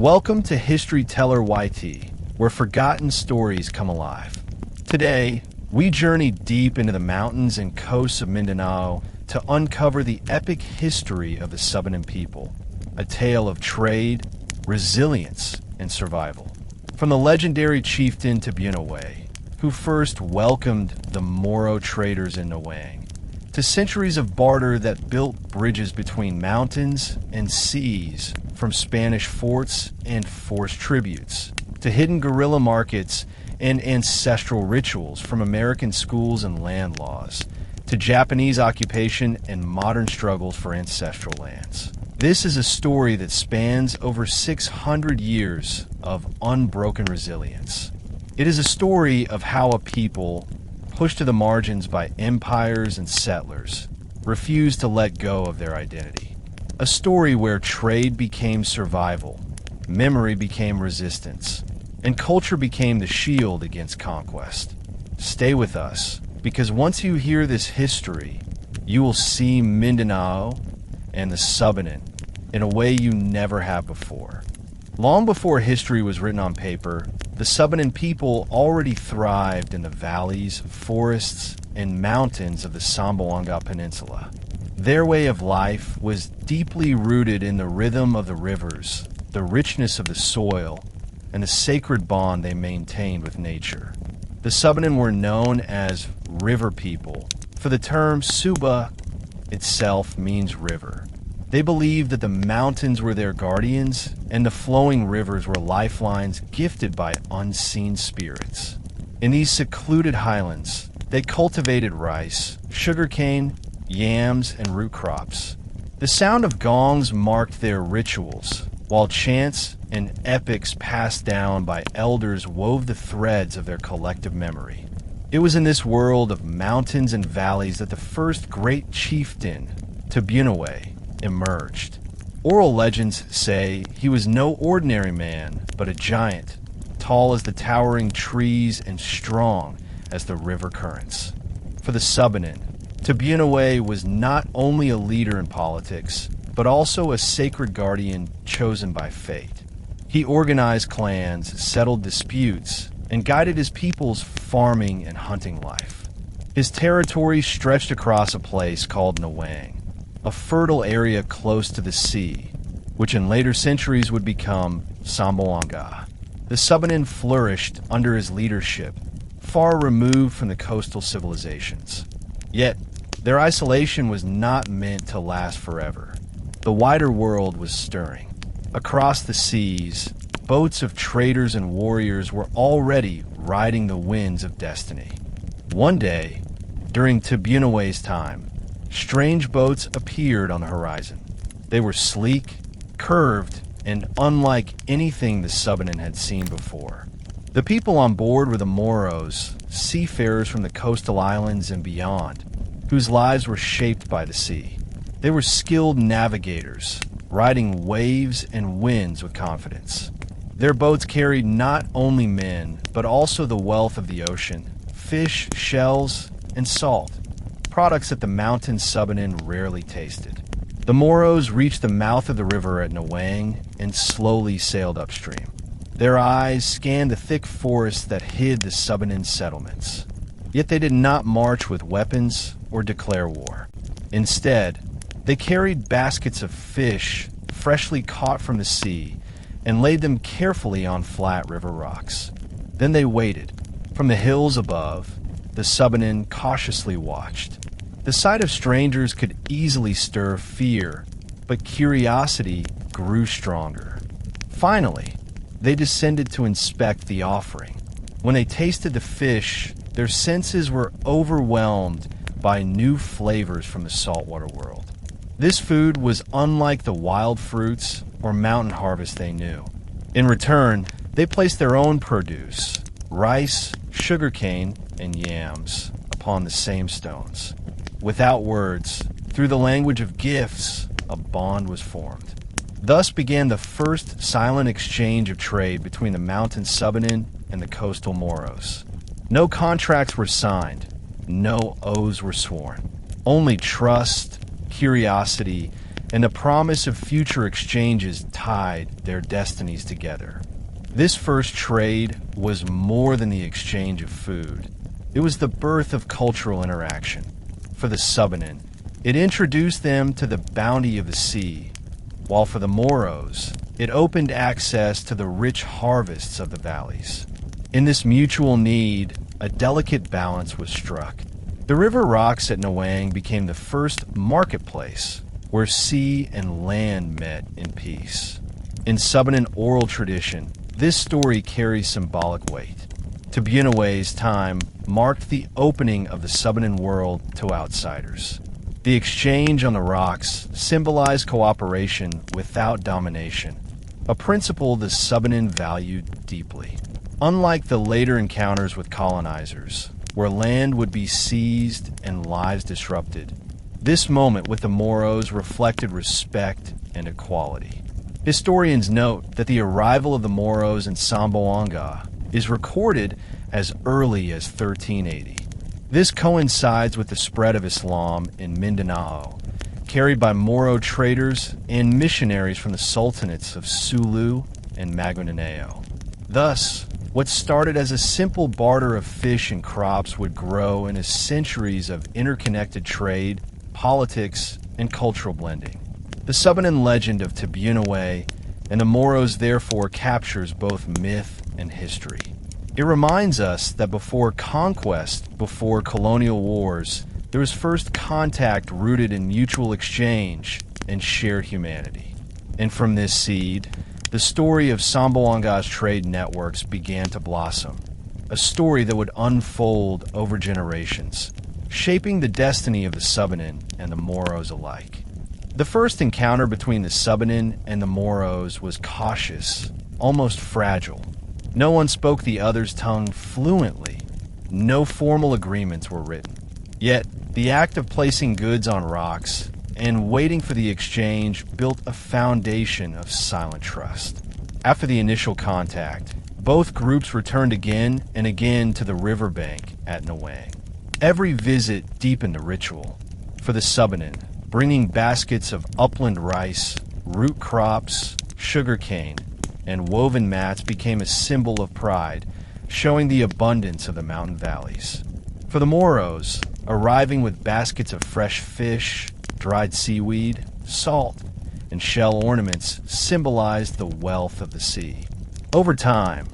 Welcome to History Teller YT, where forgotten stories come alive. Today, we journey deep into the mountains and coasts of Mindanao to uncover the epic history of the Subanen people, a tale of trade, resilience, and survival. From the legendary chieftain Tabunaway, who first welcomed the Moro traders in Nawang, to centuries of barter that built bridges between mountains and seas, from Spanish forts and forced tributes, to hidden guerrilla markets and ancestral rituals, from American schools and land laws, to Japanese occupation and modern struggles for ancestral lands. This is a story that spans over 600 years of unbroken resilience. It is a story of how a people, pushed to the margins by empires and settlers, refused to let go of their identity. A story where trade became survival, memory became resistance, and culture became the shield against conquest. Stay with us, because once you hear this history, you will see Mindanao and the Subanen in a way you never have before. Long before history was written on paper, the Subanen people already thrived in the valleys, forests, and mountains of the Zamboanga Peninsula. Their way of life was deeply rooted in the rhythm of the rivers, the richness of the soil, and the sacred bond they maintained with nature. The Subanen were known as river people, for the term Suba itself means river. They believed that the mountains were their guardians, and the flowing rivers were lifelines gifted by unseen spirits. In these secluded highlands, they cultivated rice, sugarcane, yams, and root crops. The sound of gongs marked their rituals, while chants and epics passed down by elders wove the threads of their collective memory. It was in this world of mountains and valleys that the first great chieftain, Tabunaway, emerged. Oral legends say he was no ordinary man, but a giant, tall as the towering trees and strong as the river currents. For the Subanen, Tabunaway was not only a leader in politics, but also a sacred guardian chosen by fate. He organized clans, settled disputes, and guided his people's farming and hunting life. His territory stretched across a place called Nawang, a fertile area close to the sea, which in later centuries would become Zamboanga. The Subanen flourished under his leadership, far removed from the coastal civilizations. Yet, their isolation was not meant to last forever. The wider world was stirring. Across the seas, boats of traders and warriors were already riding the winds of destiny. One day, during Tabunaway's time, strange boats appeared on the horizon. They were sleek, curved, and unlike anything the Subanen had seen before. The people on board were the Moros, seafarers from the coastal islands and beyond, whose lives were shaped by the sea. They were skilled navigators, riding waves and winds with confidence. Their boats carried not only men, but also the wealth of the ocean, fish, shells, and salt, products that the mountain Subanen rarely tasted. The Moros reached the mouth of the river at Nawang and slowly sailed upstream. Their eyes scanned the thick forests that hid the Subanen settlements. Yet they did not march with weapons or declare war. Instead, they carried baskets of fish freshly caught from the sea and laid them carefully on flat river rocks. Then they waited. From the hills above, the Subanen cautiously watched. The sight of strangers could easily stir fear, but curiosity grew stronger. Finally, they descended to inspect the offering. When they tasted the fish, their senses were overwhelmed by new flavors from the saltwater world. This food was unlike the wild fruits or mountain harvest they knew. In return, they placed their own produce, rice, sugarcane, and yams, upon the same stones. Without words, through the language of gifts, a bond was formed. Thus began the first silent exchange of trade between the mountain Subanen and the coastal Moros. No contracts were signed, no oaths were sworn. Only trust, curiosity, and the promise of future exchanges tied their destinies together. This first trade was more than the exchange of food. It was the birth of cultural interaction. For the Subanen, it introduced them to the bounty of the sea, while for the Moros, it opened access to the rich harvests of the valleys. In this mutual need, a delicate balance was struck. The river rocks at Nawang became the first marketplace where sea and land met in peace. In Subanen oral tradition, this story carries symbolic weight. Tibunaway's time marked the opening of the Subanen world to outsiders. The exchange on the rocks symbolized cooperation without domination, a principle the Subanen valued deeply. Unlike the later encounters with colonizers, where land would be seized and lives disrupted, this moment with the Moros reflected respect and equality. Historians note that the arrival of the Moros in Zamboanga is recorded as early as 1380. This coincides with the spread of Islam in Mindanao, carried by Moro traders and missionaries from the sultanates of Sulu and Maguindanao. Thus, what started as a simple barter of fish and crops would grow into centuries of interconnected trade, politics, and cultural blending. The Subanen legend of Tibunaway and the Moros therefore captures both myth and history. It reminds us that before conquest, before colonial wars, there was first contact rooted in mutual exchange and shared humanity. And from this seed, the story of Zamboanga's trade networks began to blossom, a story that would unfold over generations, shaping the destiny of the Subanen and the Moros alike. The first encounter between the Subanen and the Moros was cautious, almost fragile. No one spoke the other's tongue fluently. No formal agreements were written. Yet, the act of placing goods on rocks and waiting for the exchange built a foundation of silent trust. After the initial contact, both groups returned again and again to the riverbank at Nawang. Every visit deepened the ritual. For the Subanen, bringing baskets of upland rice, root crops, sugarcane, and woven mats became a symbol of pride, showing the abundance of the mountain valleys. For the Moros, arriving with baskets of fresh fish, dried seaweed, salt, and shell ornaments symbolized the wealth of the sea. Over time,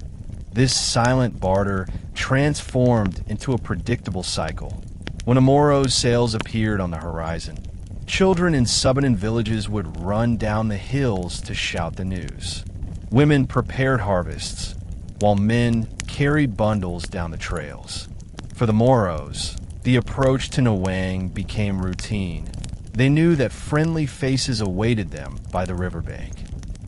this silent barter transformed into a predictable cycle. When a Moro's sails appeared on the horizon, children in Subanen villages would run down the hills to shout the news. Women prepared harvests, while men carried bundles down the trails. For the Moros, the approach to Nawang became routine. They knew that friendly faces awaited them by the riverbank.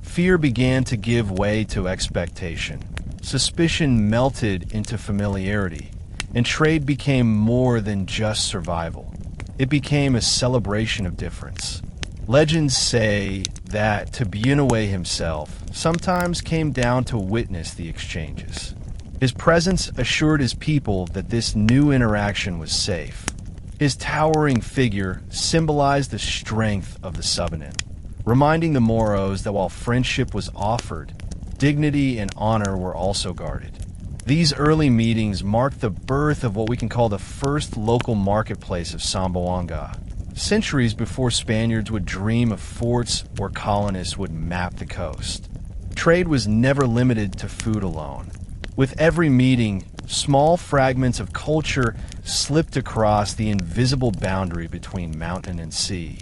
Fear began to give way to expectation. Suspicion melted into familiarity, and trade became more than just survival. It became a celebration of difference. Legends say that Tibunaway himself sometimes came down to witness the exchanges. His presence assured his people that this new interaction was safe. His towering figure symbolized the strength of the Subanen, reminding the Moros that while friendship was offered, dignity and honor were also guarded. These early meetings marked the birth of what we can call the first local marketplace of Zamboanga, centuries before Spaniards would dream of forts or colonists would map the coast. Trade was never limited to food alone. With every meeting, small fragments of culture slipped across the invisible boundary between mountain and sea.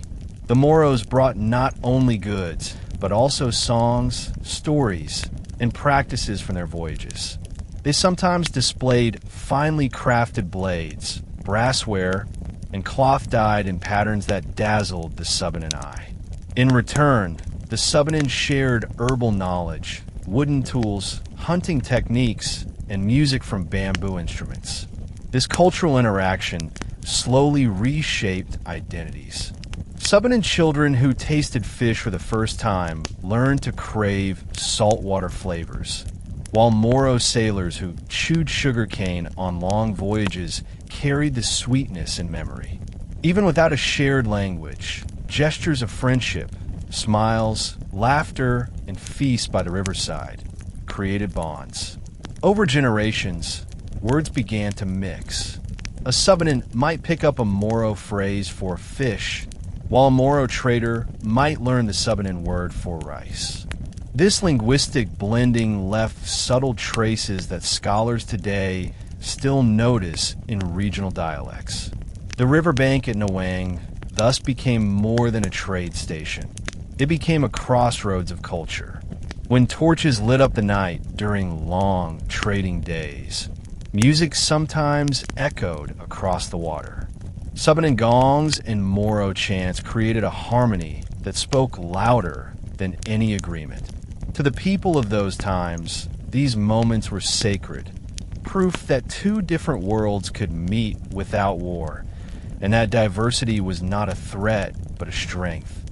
The Moros brought not only goods, but also songs, stories, and practices from their voyages. They sometimes displayed finely crafted blades, brassware, and cloth dyed in patterns that dazzled the Subanen eye. In return, the Subanen shared herbal knowledge, wooden tools, hunting techniques, and music from bamboo instruments. This cultural interaction slowly reshaped identities. Subanen children who tasted fish for the first time learned to crave saltwater flavors, while Moro sailors who chewed sugarcane on long voyages carried the sweetness in memory. Even without a shared language, gestures of friendship, Smiles, laughter, and feasts by the riverside created bonds. Over generations, words began to mix. A Subanen might pick up a Moro phrase for fish, while a Moro trader might learn the Subanen word for rice. This linguistic blending left subtle traces that scholars today still notice in regional dialects. The riverbank at Nawang thus became more than a trade station. It became a crossroads of culture. When torches lit up the night during long trading days, music sometimes echoed across the water. Subanen gongs and Moro chants created a harmony that spoke louder than any agreement. To the people of those times, these moments were sacred, proof that two different worlds could meet without war, and that diversity was not a threat but a strength.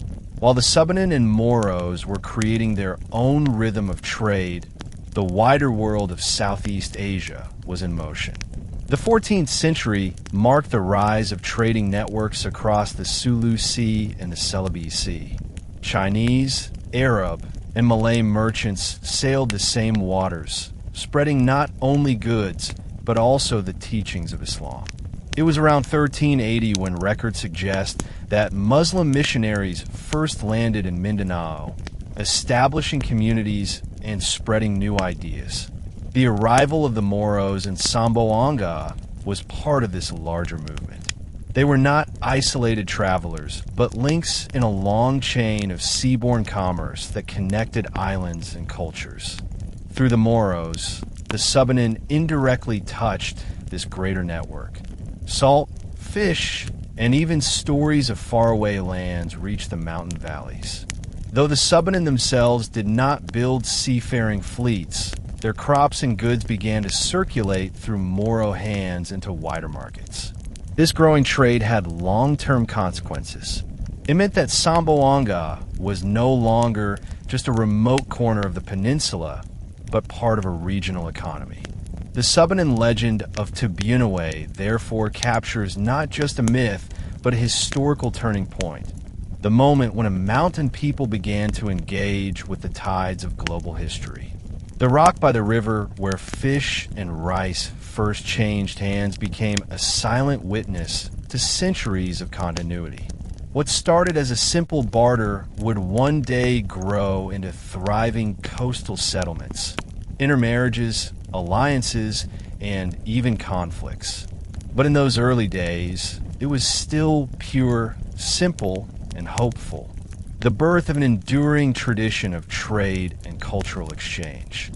While the Subanen and Moros were creating their own rhythm of trade, the wider world of Southeast Asia was in motion. The 14th century marked the rise of trading networks across the Sulu Sea and the Celebes Sea. Chinese, Arab, and Malay merchants sailed the same waters, spreading not only goods, but also the teachings of Islam. It was around 1380 when records suggest that Muslim missionaries first landed in Mindanao, establishing communities and spreading new ideas. The arrival of the Moros in Zamboanga was part of this larger movement. They were not isolated travelers, but links in a long chain of seaborne commerce that connected islands and cultures. Through the Moros, the Subanen indirectly touched this greater network. Salt, fish, and even stories of faraway lands reached the mountain valleys. Though the Subanen themselves did not build seafaring fleets, their crops and goods began to circulate through Moro hands into wider markets. This growing trade had long-term consequences. It meant that Zamboanga was no longer just a remote corner of the peninsula, but part of a regional economy. The Subanen legend of Tibunaway therefore captures not just a myth, but a historical turning point. The moment when a mountain people began to engage with the tides of global history. The rock by the river where fish and rice first changed hands became a silent witness to centuries of continuity. What started as a simple barter would one day grow into thriving coastal settlements, intermarriages, alliances, and even conflicts. But in those early days, it was still pure, simple, and hopeful. The birth of an enduring tradition of trade and cultural exchange.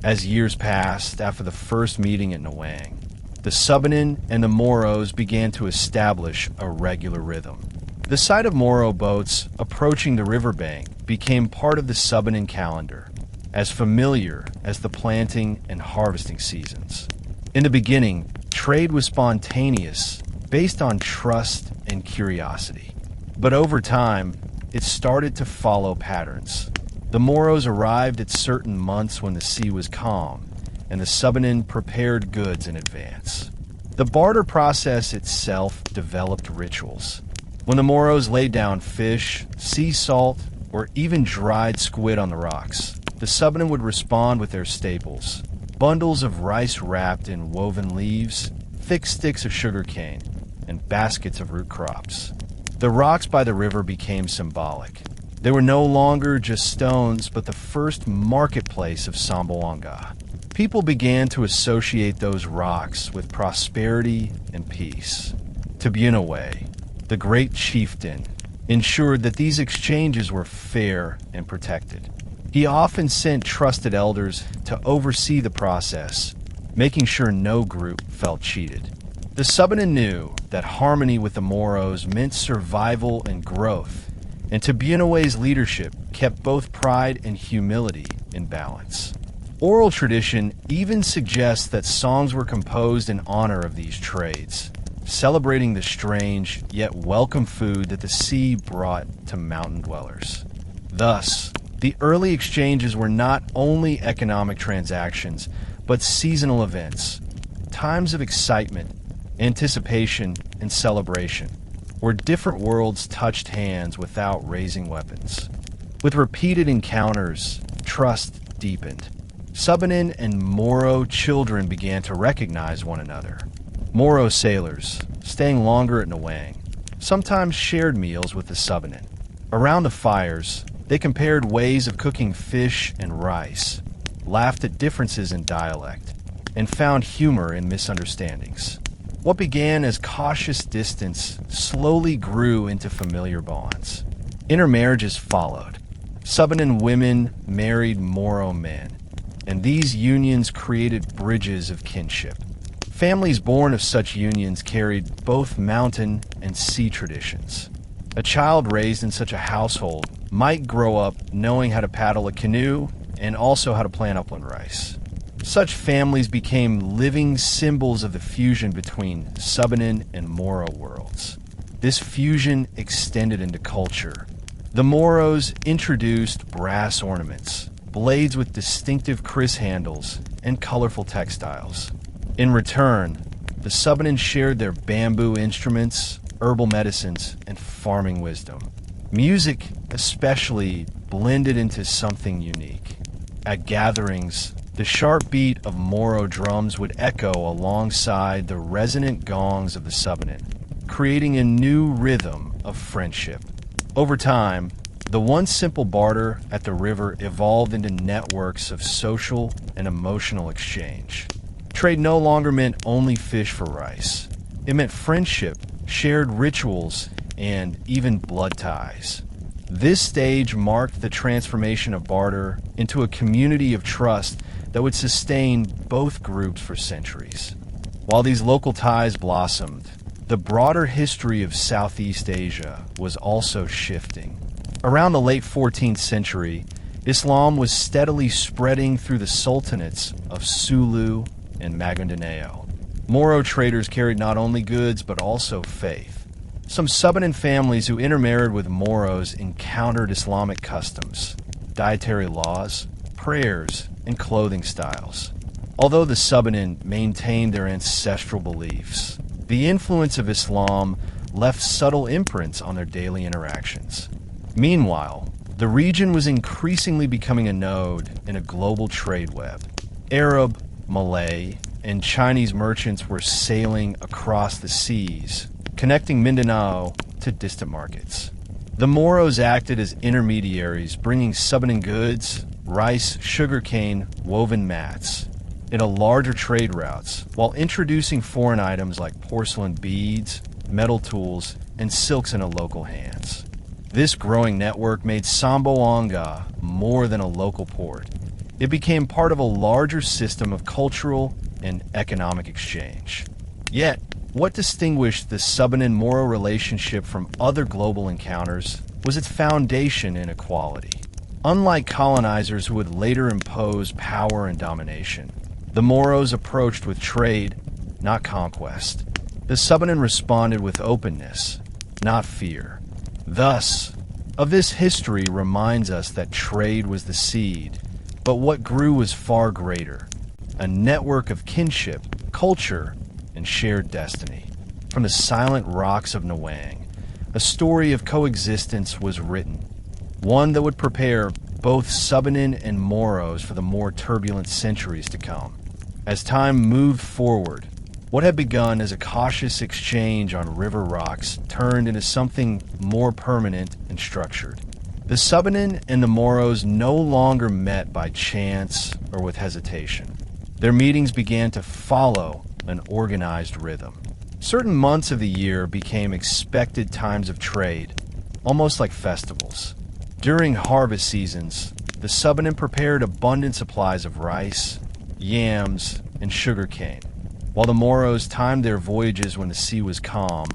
As years passed after the first meeting at Nawang, the Subanen and the Moros began to establish a regular rhythm. The sight of Moro boats approaching the riverbank became part of the Subanen calendar, as familiar as the planting and harvesting seasons. In the beginning, trade was spontaneous, based on trust and curiosity. But over time, it started to follow patterns. The Moros arrived at certain months when the sea was calm, and the Subanen prepared goods in advance. The barter process itself developed rituals. When the Moros laid down fish, sea salt, or even dried squid on the rocks, the Subanen would respond with their staples: bundles of rice wrapped in woven leaves, thick sticks of sugarcane, and baskets of root crops. The rocks by the river became symbolic. They were no longer just stones, but the first marketplace of Zamboanga. People began to associate those rocks with prosperity and peace. Tibunaway, the great chieftain, ensured that these exchanges were fair and protected. He often sent trusted elders to oversee the process, making sure no group felt cheated. The Subanen knew that harmony with the Moros meant survival and growth, and Tibunaway's leadership kept both pride and humility in balance. Oral tradition even suggests that songs were composed in honor of these trades, celebrating the strange yet welcome food that the sea brought to mountain dwellers. Thus, the early exchanges were not only economic transactions, but seasonal events, times of excitement, anticipation, and celebration, where different worlds touched hands without raising weapons. With repeated encounters, trust deepened. Subanen and Moro children began to recognize one another. Moro sailors, staying longer at Niueang, sometimes shared meals with the Subanen. Around the fires, they compared ways of cooking fish and rice, laughed at differences in dialect, and found humor in misunderstandings. What began as cautious distance slowly grew into familiar bonds. Intermarriages followed. Subanen women married Moro men, and these unions created bridges of kinship. Families born of such unions carried both mountain and sea traditions. A child raised in such a household might grow up knowing how to paddle a canoe and also how to plant upland rice. Such families became living symbols of the fusion between Subanen and Moro worlds. This fusion extended into culture. The Moros introduced brass ornaments, blades with distinctive kris handles, and colorful textiles. In return, the Subanen shared their bamboo instruments, herbal medicines, and farming wisdom. Music, especially, blended into something unique. At gatherings, the sharp beat of Moro drums would echo alongside the resonant gongs of the Subanen, creating a new rhythm of friendship. Over time, the once simple barter at the river evolved into networks of social and emotional exchange. Trade no longer meant only fish for rice. It meant friendship, shared rituals, and even blood ties. This stage marked the transformation of barter into a community of trust that would sustain both groups for centuries. While these local ties blossomed, the broader history of Southeast Asia was also shifting. Around the late 14th century, Islam was steadily spreading through the sultanates of Sulu and Mindanao. Moro traders carried not only goods but also faith. Some Subanen families who intermarried with Moros encountered Islamic customs, dietary laws, prayers, and clothing styles. Although the Subanen maintained their ancestral beliefs, the influence of Islam left subtle imprints on their daily interactions. Meanwhile, the region was increasingly becoming a node in a global trade web. Arab, Malay, and Chinese merchants were sailing across the seas, connecting Mindanao to distant markets. The Moros acted as intermediaries, bringing Subanen goods, rice, sugarcane, woven mats, into larger trade routes, while introducing foreign items like porcelain beads, metal tools, and silks into local hands. This growing network made Zamboanga more than a local port. It became part of a larger system of cultural and economic exchange. Yet, what distinguished the Subanen-Moro relationship from other global encounters was its foundation in equality. Unlike colonizers who would later impose power and domination, the Moros approached with trade, not conquest. The Subanen responded with openness, not fear. Thus, of this history reminds us that trade was the seed, but what grew was far greater, a network of kinship, culture, and shared destiny. From the silent rocks of Niueang, a story of coexistence was written, one that would prepare both Subanen and Moros for the more turbulent centuries to come. As time moved forward, what had begun as a cautious exchange on river rocks turned into something more permanent and structured. The Subanen and the Moros no longer met by chance or with hesitation. Their meetings began to follow an organized rhythm. Certain months of the year became expected times of trade, almost like festivals. During harvest seasons, the Subanen prepared abundant supplies of rice, yams, and sugarcane, while the Moros timed their voyages when the sea was calm,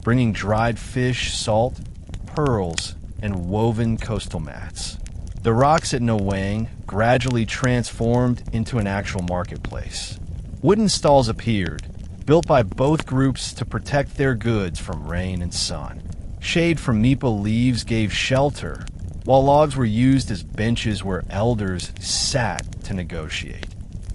bringing dried fish, salt, pearls, and woven coastal mats. The rocks at Niueang gradually transformed into an actual marketplace. Wooden stalls appeared, built by both groups to protect their goods from rain and sun. Shade from nipa leaves gave shelter, while logs were used as benches where elders sat to negotiate.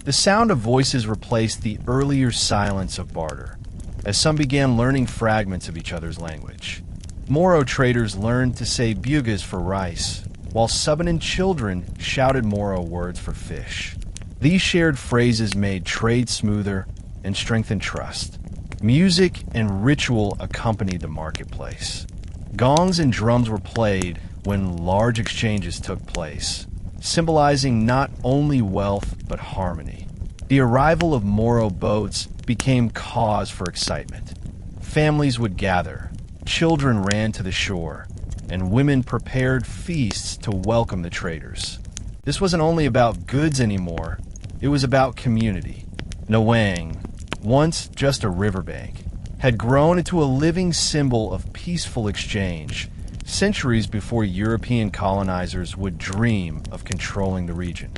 The sound of voices replaced the earlier silence of barter, as some began learning fragments of each other's language. Moro traders learned to say bugas for rice, while Subanen children shouted Moro words for fish. These shared phrases made trade smoother and strengthened trust. Music and ritual accompanied the marketplace. Gongs and drums were played when large exchanges took place, symbolizing not only wealth but harmony. The arrival of Moro boats became cause for excitement. Families would gather, children ran to the shore, and women prepared feasts to welcome the traders. This wasn't only about goods anymore, it was about community. Nawang, once just a riverbank, had grown into a living symbol of peaceful exchange, centuries before European colonizers would dream of controlling the region.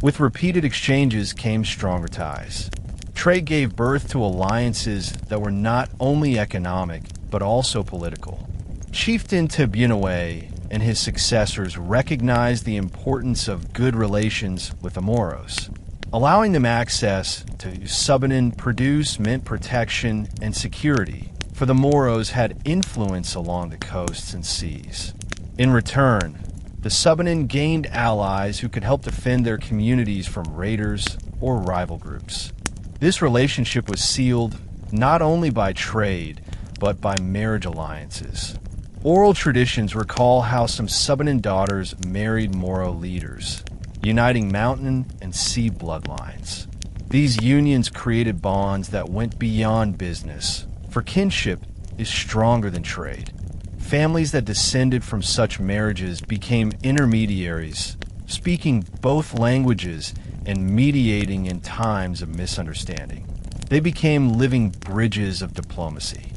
With repeated exchanges came stronger ties. Trade gave birth to alliances that were not only economic, but also political. Chieftain Tibunawe and his successors recognized the importance of good relations with the Moros. Allowing them access to Subanen produce meant protection and security, for the Moros had influence along the coasts and seas. In return, the Subanen gained allies who could help defend their communities from raiders or rival groups. This relationship was sealed not only by trade, but by marriage alliances. Oral traditions recall how some Subanen daughters married Moro leaders, uniting mountain and sea bloodlines. These unions created bonds that went beyond business, for kinship is stronger than trade. Families that descended from such marriages became intermediaries, speaking both languages and mediating in times of misunderstanding. They became living bridges of diplomacy.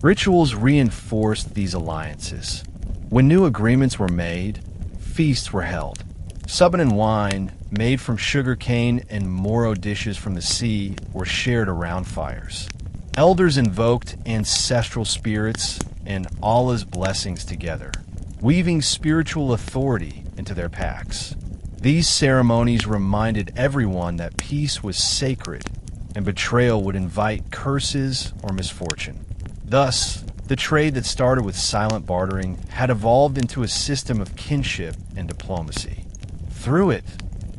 Rituals reinforced these alliances. When new agreements were made, feasts were held. Subanen wine, made from sugar cane and Moro dishes from the sea, were shared around fires. Elders invoked ancestral spirits and Allah's blessings together, weaving spiritual authority into their pacts. These ceremonies reminded everyone that peace was sacred and betrayal would invite curses or misfortune. Thus, the trade that started with silent bartering had evolved into a system of kinship and diplomacy. Through it,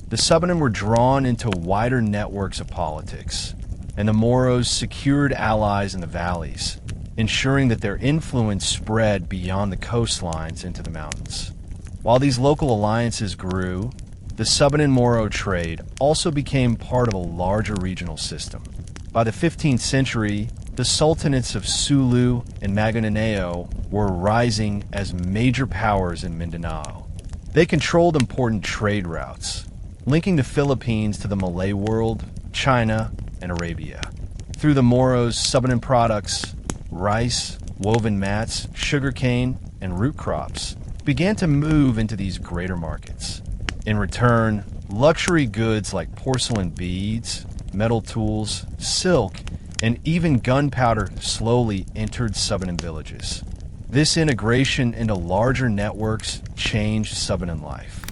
the Subanen were drawn into wider networks of politics, and the Moros secured allies in the valleys, ensuring that their influence spread beyond the coastlines into the mountains. While these local alliances grew, the Subanen-Moro trade also became part of a larger regional system. By the 15th century, the sultanates of Sulu and Mindanao were rising as major powers in Mindanao. They controlled important trade routes, linking the Philippines to the Malay world, China, and Arabia. Through the Moros, Subanen products, rice, woven mats, sugarcane, and root crops began to move into these greater markets. In return, luxury goods like porcelain beads, metal tools, silk, and even gunpowder slowly entered Subanen villages. This integration into larger networks changed Subanen life.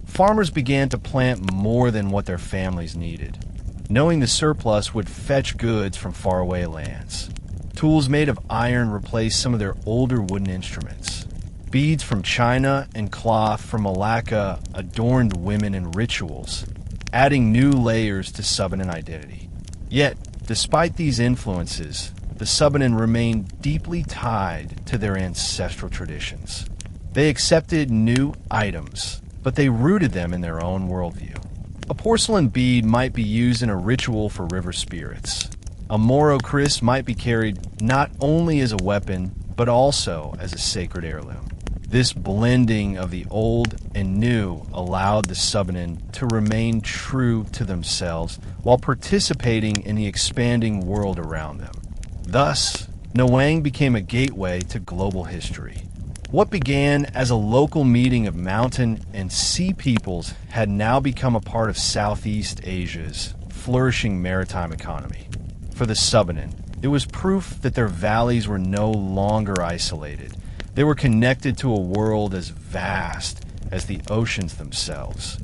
Farmers began to plant more than what their families needed, knowing the surplus would fetch goods from faraway lands. Tools made of iron replaced some of their older wooden instruments. Beads from China and cloth from Malacca adorned women in rituals, adding new layers to Subanen identity. Yet, despite these influences, the Subanen remained deeply tied to their ancestral traditions. They accepted new items, but they rooted them in their own worldview. A porcelain bead might be used in a ritual for river spirits. A Moro kris might be carried not only as a weapon, but also as a sacred heirloom. This blending of the old and new allowed the Subanen to remain true to themselves while participating in the expanding world around them. Thus, Nawang became a gateway to global history. What began as a local meeting of mountain and sea peoples had now become a part of Southeast Asia's flourishing maritime economy. For the Subanen, it was proof that their valleys were no longer isolated. They were connected to a world as vast as the oceans themselves.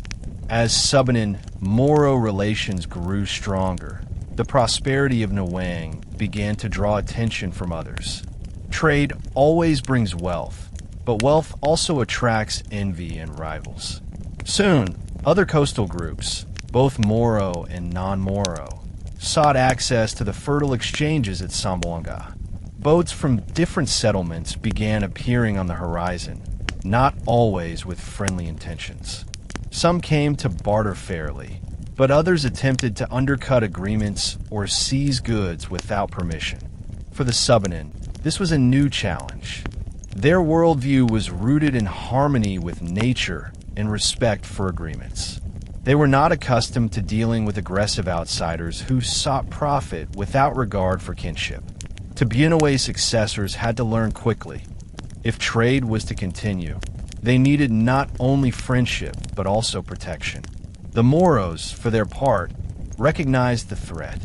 As Subanen-Moro relations grew stronger, the prosperity of Nawang began to draw attention from others. Trade always brings wealth, but wealth also attracts envy and rivals. Soon, other coastal groups, both Moro and non-Moro, sought access to the fertile exchanges at Zamboanga. Boats from different settlements began appearing on the horizon, not always with friendly intentions. Some came to barter fairly, but others attempted to undercut agreements or seize goods without permission. For the Subanen, this was a new challenge. Their worldview was rooted in harmony with nature and respect for agreements. They were not accustomed to dealing with aggressive outsiders who sought profit without regard for kinship. Tabuenaway's successors had to learn quickly. If trade was to continue, they needed not only friendship, but also protection. The Moros, for their part, recognized the threat.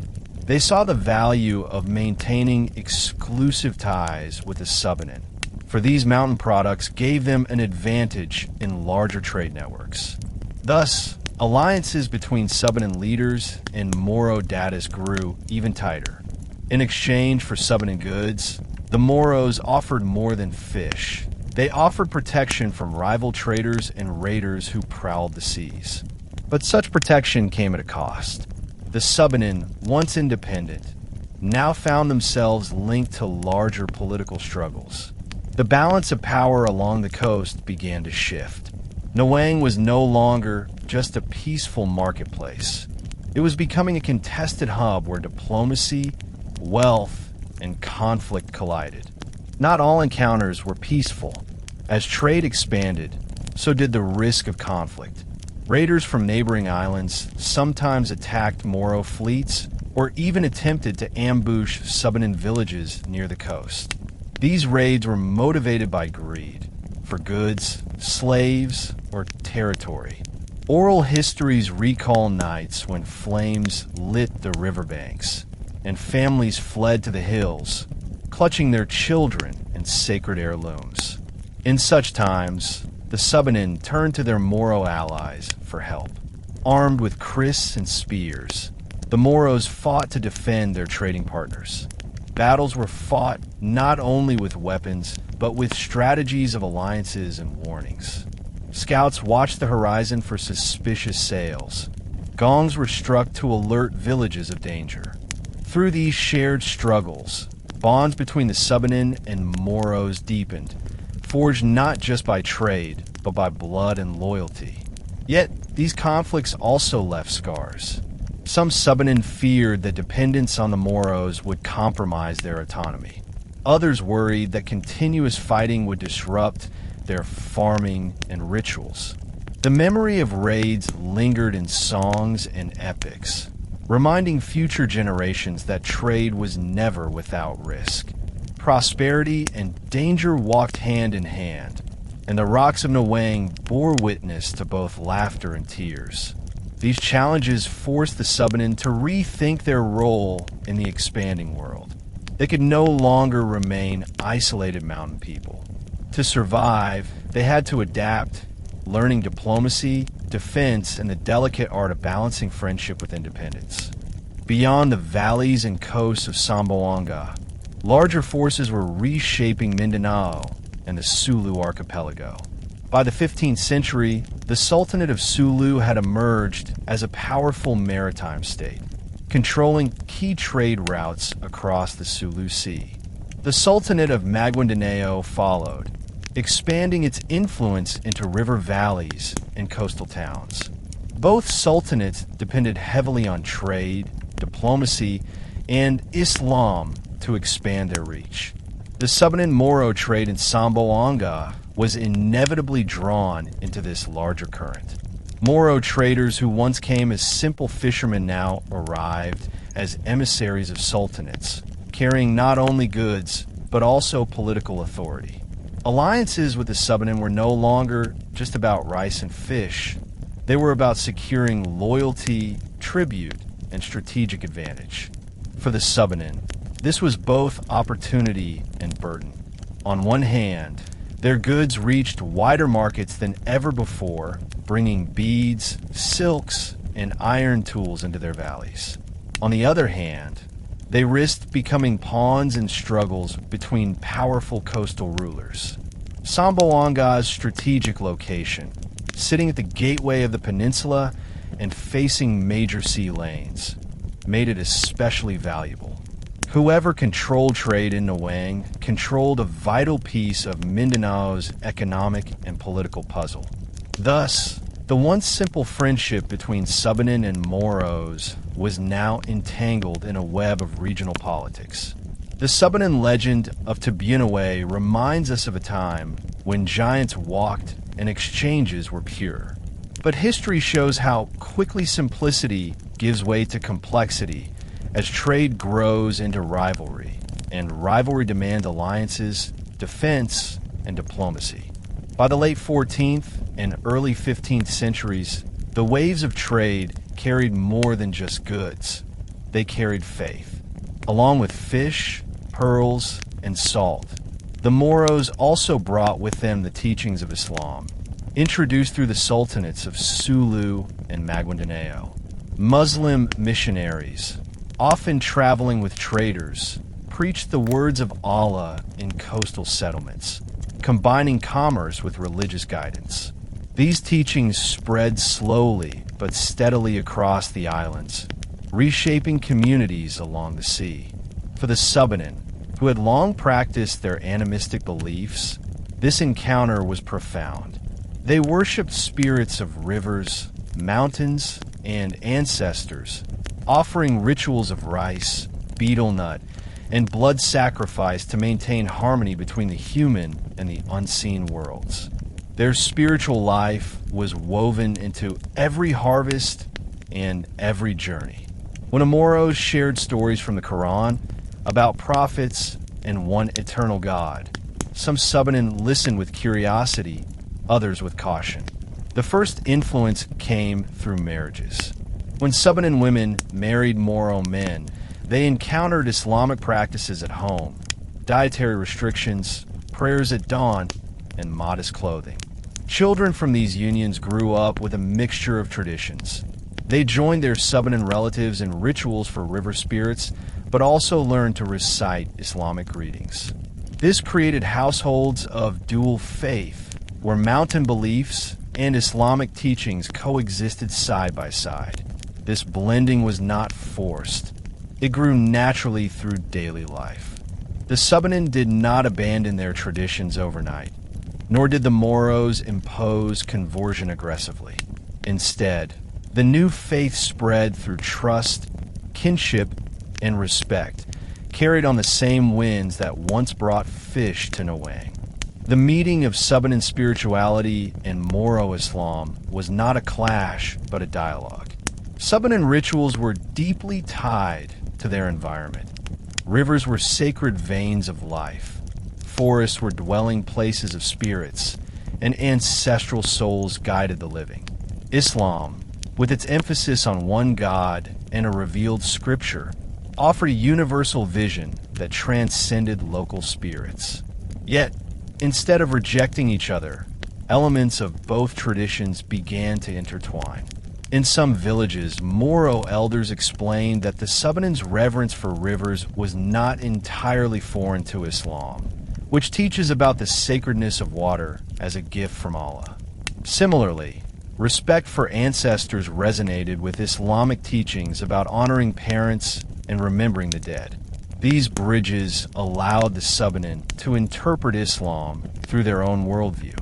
They saw the value of maintaining exclusive ties with the Subanen, for these mountain products gave them an advantage in larger trade networks. Thus, alliances between Subanen leaders and Moro datas grew even tighter. In exchange for Subanen goods, the Moros offered more than fish. They offered protection from rival traders and raiders who prowled the seas. But such protection came at a cost. The Subanen, once independent, now found themselves linked to larger political struggles. The balance of power along the coast began to shift. Nawang was no longer just a peaceful marketplace. It was becoming a contested hub where diplomacy, wealth, and conflict collided. Not all encounters were peaceful. As trade expanded, so did the risk of conflict. Raiders from neighboring islands sometimes attacked Moro fleets or even attempted to ambush Subanen villages near the coast. These raids were motivated by greed for goods, slaves, or territory. Oral histories recall nights when flames lit the riverbanks and families fled to the hills, clutching their children and sacred heirlooms. In such times, the Subanen turned to their Moro allies for help. Armed with krists and spears, the Moros fought to defend their trading partners. Battles were fought not only with weapons, but with strategies of alliances and warnings. Scouts watched the horizon for suspicious sails. Gongs were struck to alert villages of danger. Through these shared struggles, bonds between the Subanen and Moros deepened, forged not just by trade, but by blood and loyalty. Yet, these conflicts also left scars. Some Subanen feared that dependence on the Moros would compromise their autonomy. Others worried that continuous fighting would disrupt their farming and rituals. The memory of raids lingered in songs and epics, reminding future generations that trade was never without risk. Prosperity and danger walked hand in hand, and the rocks of Nawang bore witness to both laughter and tears. These challenges forced the Subanen to rethink their role in the expanding world. They could no longer remain isolated mountain people. To survive, they had to adapt, learning diplomacy, defense, and the delicate art of balancing friendship with independence. Beyond the valleys and coasts of Zamboanga, larger forces were reshaping Mindanao and the Sulu archipelago. By the 15th century, the Sultanate of Sulu had emerged as a powerful maritime state, controlling key trade routes across the Sulu Sea. The Sultanate of Mindanao followed, expanding its influence into river valleys and coastal towns. Both sultanates depended heavily on trade, diplomacy, and Islam to expand their reach. The Subanen Moro trade in Zamboanga was inevitably drawn into this larger current. Moro traders who once came as simple fishermen now arrived as emissaries of sultanates, carrying not only goods, but also political authority. Alliances with the Subanen were no longer just about rice and fish. They were about securing loyalty, tribute, and strategic advantage. For the Subanen, this was both opportunity and burden. On one hand, their goods reached wider markets than ever before, bringing beads, silks, and iron tools into their valleys. On the other hand, they risked becoming pawns in struggles between powerful coastal rulers. Samboanga's strategic location, sitting at the gateway of the peninsula and facing major sea lanes, made it especially valuable. Whoever controlled trade in Niueang controlled a vital piece of Mindanao's economic and political puzzle. Thus, the once simple friendship between Subanen and Moros was now entangled in a web of regional politics. The Subanen legend of Tibunaway reminds us of a time when giants walked and exchanges were pure. But history shows how quickly simplicity gives way to complexity as trade grows into rivalry, and rivalry demands alliances, defense, and diplomacy. By the late 14th and early 15th centuries, the waves of trade carried more than just goods. They carried faith. Along with fish, pearls, and salt, the Moros also brought with them the teachings of Islam, introduced through the sultanates of Sulu and Maguindanao. Muslim missionaries, often traveling with traders, preached the words of Allah in coastal settlements, combining commerce with religious guidance. These teachings spread slowly but steadily across the islands, reshaping communities along the sea. For the Subanen, who had long practiced their animistic beliefs, this encounter was profound. They worshipped spirits of rivers, mountains, and ancestors, offering rituals of rice, betel nut, and blood sacrifice to maintain harmony between the human and the unseen worlds. Their spiritual life was woven into every harvest and every journey. When Moros shared stories from the Quran about prophets and one eternal God, some Subanen listened with curiosity, others with caution. The first influence came through marriages. When Subanen women married Moro men, they encountered Islamic practices at home, dietary restrictions, prayers at dawn, and modest clothing. Children from these unions grew up with a mixture of traditions. They joined their Subanen relatives in rituals for river spirits, but also learned to recite Islamic greetings. This created households of dual faith, where mountain beliefs and Islamic teachings coexisted side by side. This blending was not forced. It grew naturally through daily life. The Subanen did not abandon their traditions overnight, nor did the Moros impose conversion aggressively. Instead, the new faith spread through trust, kinship, and respect, carried on the same winds that once brought fish to Niueang. The meeting of Subanen spirituality and Moro Islam was not a clash, but a dialogue. Subanen rituals were deeply tied to their environment. Rivers were sacred veins of life. Forests were dwelling places of spirits, and ancestral souls guided the living. Islam, with its emphasis on one God and a revealed scripture, offered a universal vision that transcended local spirits. Yet, instead of rejecting each other, elements of both traditions began to intertwine. In some villages, Moro elders explained that the Subanen's reverence for rivers was not entirely foreign to Islam, which teaches about the sacredness of water as a gift from Allah. Similarly, respect for ancestors resonated with Islamic teachings about honoring parents and remembering the dead. These bridges allowed the Subanen to interpret Islam through their own worldview.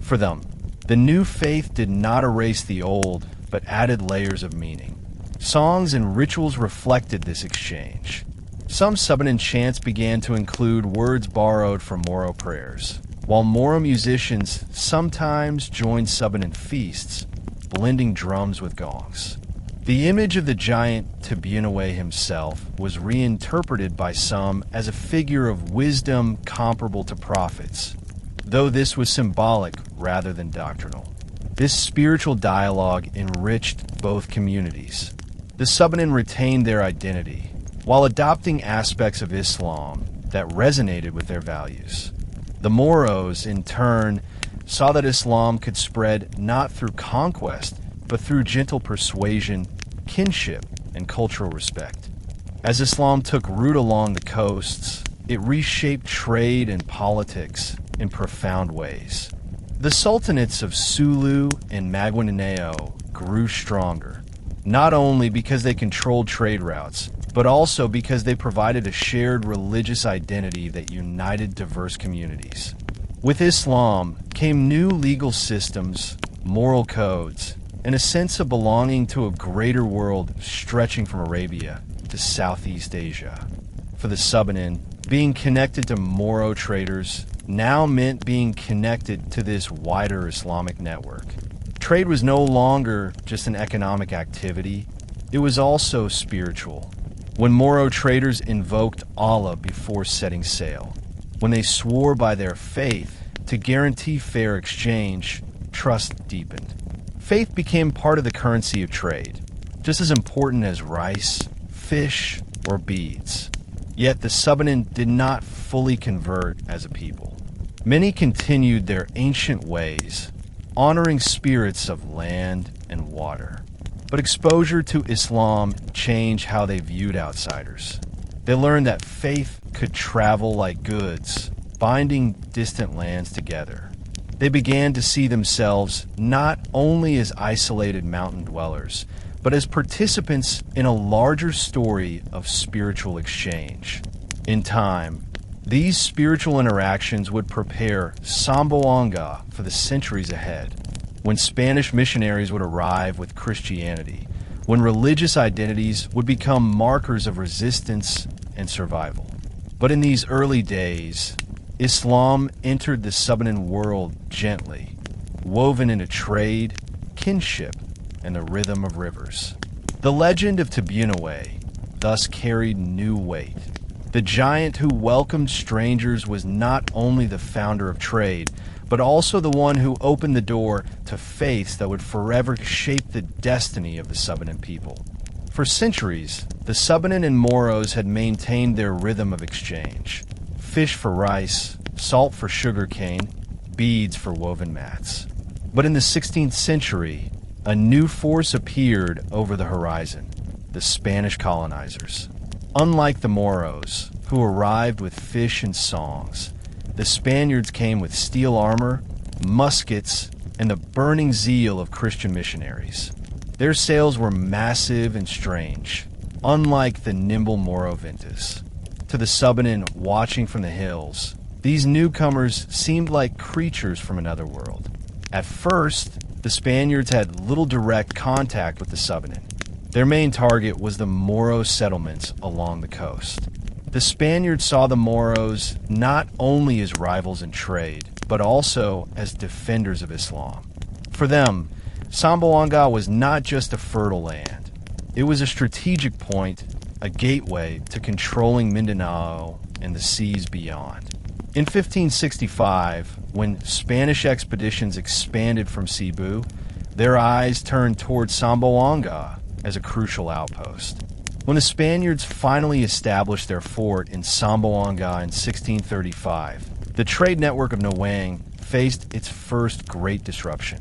For them, the new faith did not erase the old, but added layers of meaning. Songs and rituals reflected this exchange. Some Subanen chants began to include words borrowed from Moro prayers, while Moro musicians sometimes joined Subanen feasts, blending drums with gongs. The image of the giant Tibunaway himself was reinterpreted by some as a figure of wisdom comparable to prophets, though this was symbolic rather than doctrinal. This spiritual dialogue enriched both communities. The Subanen retained their identity, while adopting aspects of Islam that resonated with their values. The Moros, in turn, saw that Islam could spread not through conquest, but through gentle persuasion, kinship, and cultural respect. As Islam took root along the coasts, it reshaped trade and politics, in profound ways. The sultanates of Sulu and Mindanao grew stronger, not only because they controlled trade routes, but also because they provided a shared religious identity that united diverse communities. With Islam came new legal systems, moral codes, and a sense of belonging to a greater world stretching from Arabia to Southeast Asia. For the Subanen, being connected to Moro traders now meant being connected to this wider Islamic network. Trade was no longer just an economic activity, it was also spiritual. When Moro traders invoked Allah before setting sail, when they swore by their faith to guarantee fair exchange, trust deepened. Faith became part of the currency of trade, just as important as rice, fish, or beads. Yet the Subanen did not fully convert as a people. Many continued their ancient ways, honoring spirits of land and water. But exposure to Islam changed how they viewed outsiders. They learned that faith could travel like goods, binding distant lands together. They began to see themselves not only as isolated mountain dwellers, but as participants in a larger story of spiritual exchange. In time, these spiritual interactions would prepare Zamboanga for the centuries ahead, when Spanish missionaries would arrive with Christianity, when religious identities would become markers of resistance and survival. But in these early days, Islam entered the Subanen world gently, woven into trade, kinship, and the rhythm of rivers. The legend of Tibunaway thus carried new weight. The giant who welcomed strangers was not only the founder of trade, but also the one who opened the door to faiths that would forever shape the destiny of the Subanen people. For centuries, the Subanen and Moros had maintained their rhythm of exchange. Fish for rice, salt for sugarcane, beads for woven mats. But in the 16th century, a new force appeared over the horizon, the Spanish colonizers. Unlike the Moros, who arrived with fish and songs, the Spaniards came with steel armor, muskets, and the burning zeal of Christian missionaries. Their sails were massive and strange, unlike the nimble Moro vintas. To the Subanen watching from the hills, these newcomers seemed like creatures from another world. At first, the Spaniards had little direct contact with the Subanen. Their main target was the Moro settlements along the coast. The Spaniards saw the Moros not only as rivals in trade, but also as defenders of Islam. For them, Zamboanga was not just a fertile land. It was a strategic point, a gateway to controlling Mindanao and the seas beyond. In 1565, when Spanish expeditions expanded from Cebu, their eyes turned towards Zamboanga as a crucial outpost. When the Spaniards finally established their fort in Zamboanga in 1635, the trade network of Nawang faced its first great disruption.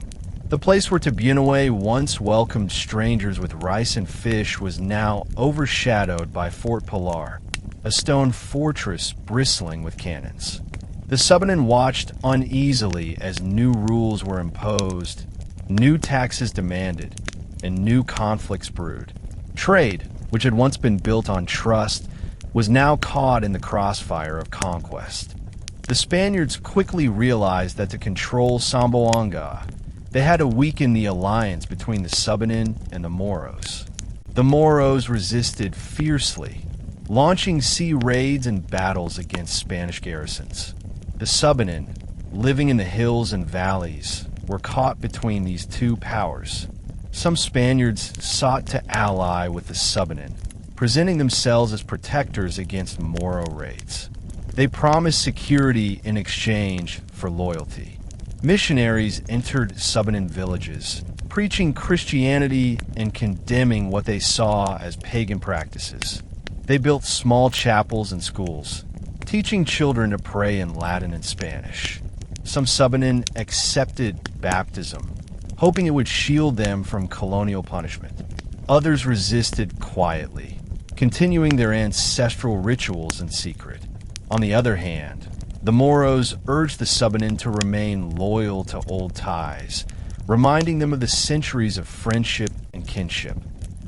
The place where Tibunaway once welcomed strangers with rice and fish was now overshadowed by Fort Pilar, a stone fortress bristling with cannons. The Subanen watched uneasily as new rules were imposed, new taxes demanded, and new conflicts brewed. Trade, which had once been built on trust, was now caught in the crossfire of conquest. The Spaniards quickly realized that to control Zamboanga, they had to weaken the alliance between the Subanen and the Moros. The Moros resisted fiercely, launching sea raids and battles against Spanish garrisons. The Subanen, living in the hills and valleys, were caught between these two powers. Some Spaniards sought to ally with the Subanen, presenting themselves as protectors against Moro raids. They promised security in exchange for loyalty. Missionaries entered Subanen villages, preaching Christianity and condemning what they saw as pagan practices. They built small chapels and schools, teaching children to pray in Latin and Spanish. Some Subanen accepted baptism, hoping it would shield them from colonial punishment. Others resisted quietly, continuing their ancestral rituals in secret. On the other hand, The Moros urged the Subanen to remain loyal to old ties, reminding them of the centuries of friendship and kinship.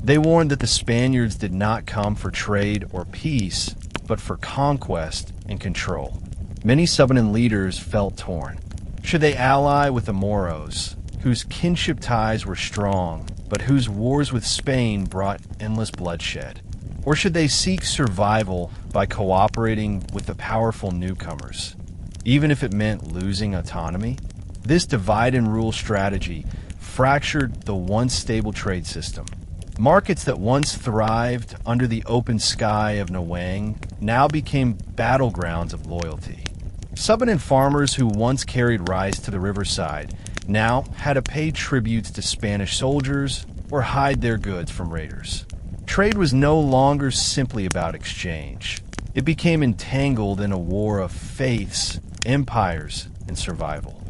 They warned that the Spaniards did not come for trade or peace, but for conquest and control. Many Subanen leaders felt torn. Should they ally with the Moros, whose kinship ties were strong, but whose wars with Spain brought endless bloodshed? Or should they seek survival by cooperating with the powerful newcomers, even if it meant losing autonomy? This divide-and-rule strategy fractured the once stable trade system. Markets that once thrived under the open sky of Nawang now became battlegrounds of loyalty. Subanen farmers who once carried rice to the riverside now had to pay tributes to Spanish soldiers or hide their goods from raiders. Trade was no longer simply about exchange. It became entangled in a war of faiths, empires, and survival.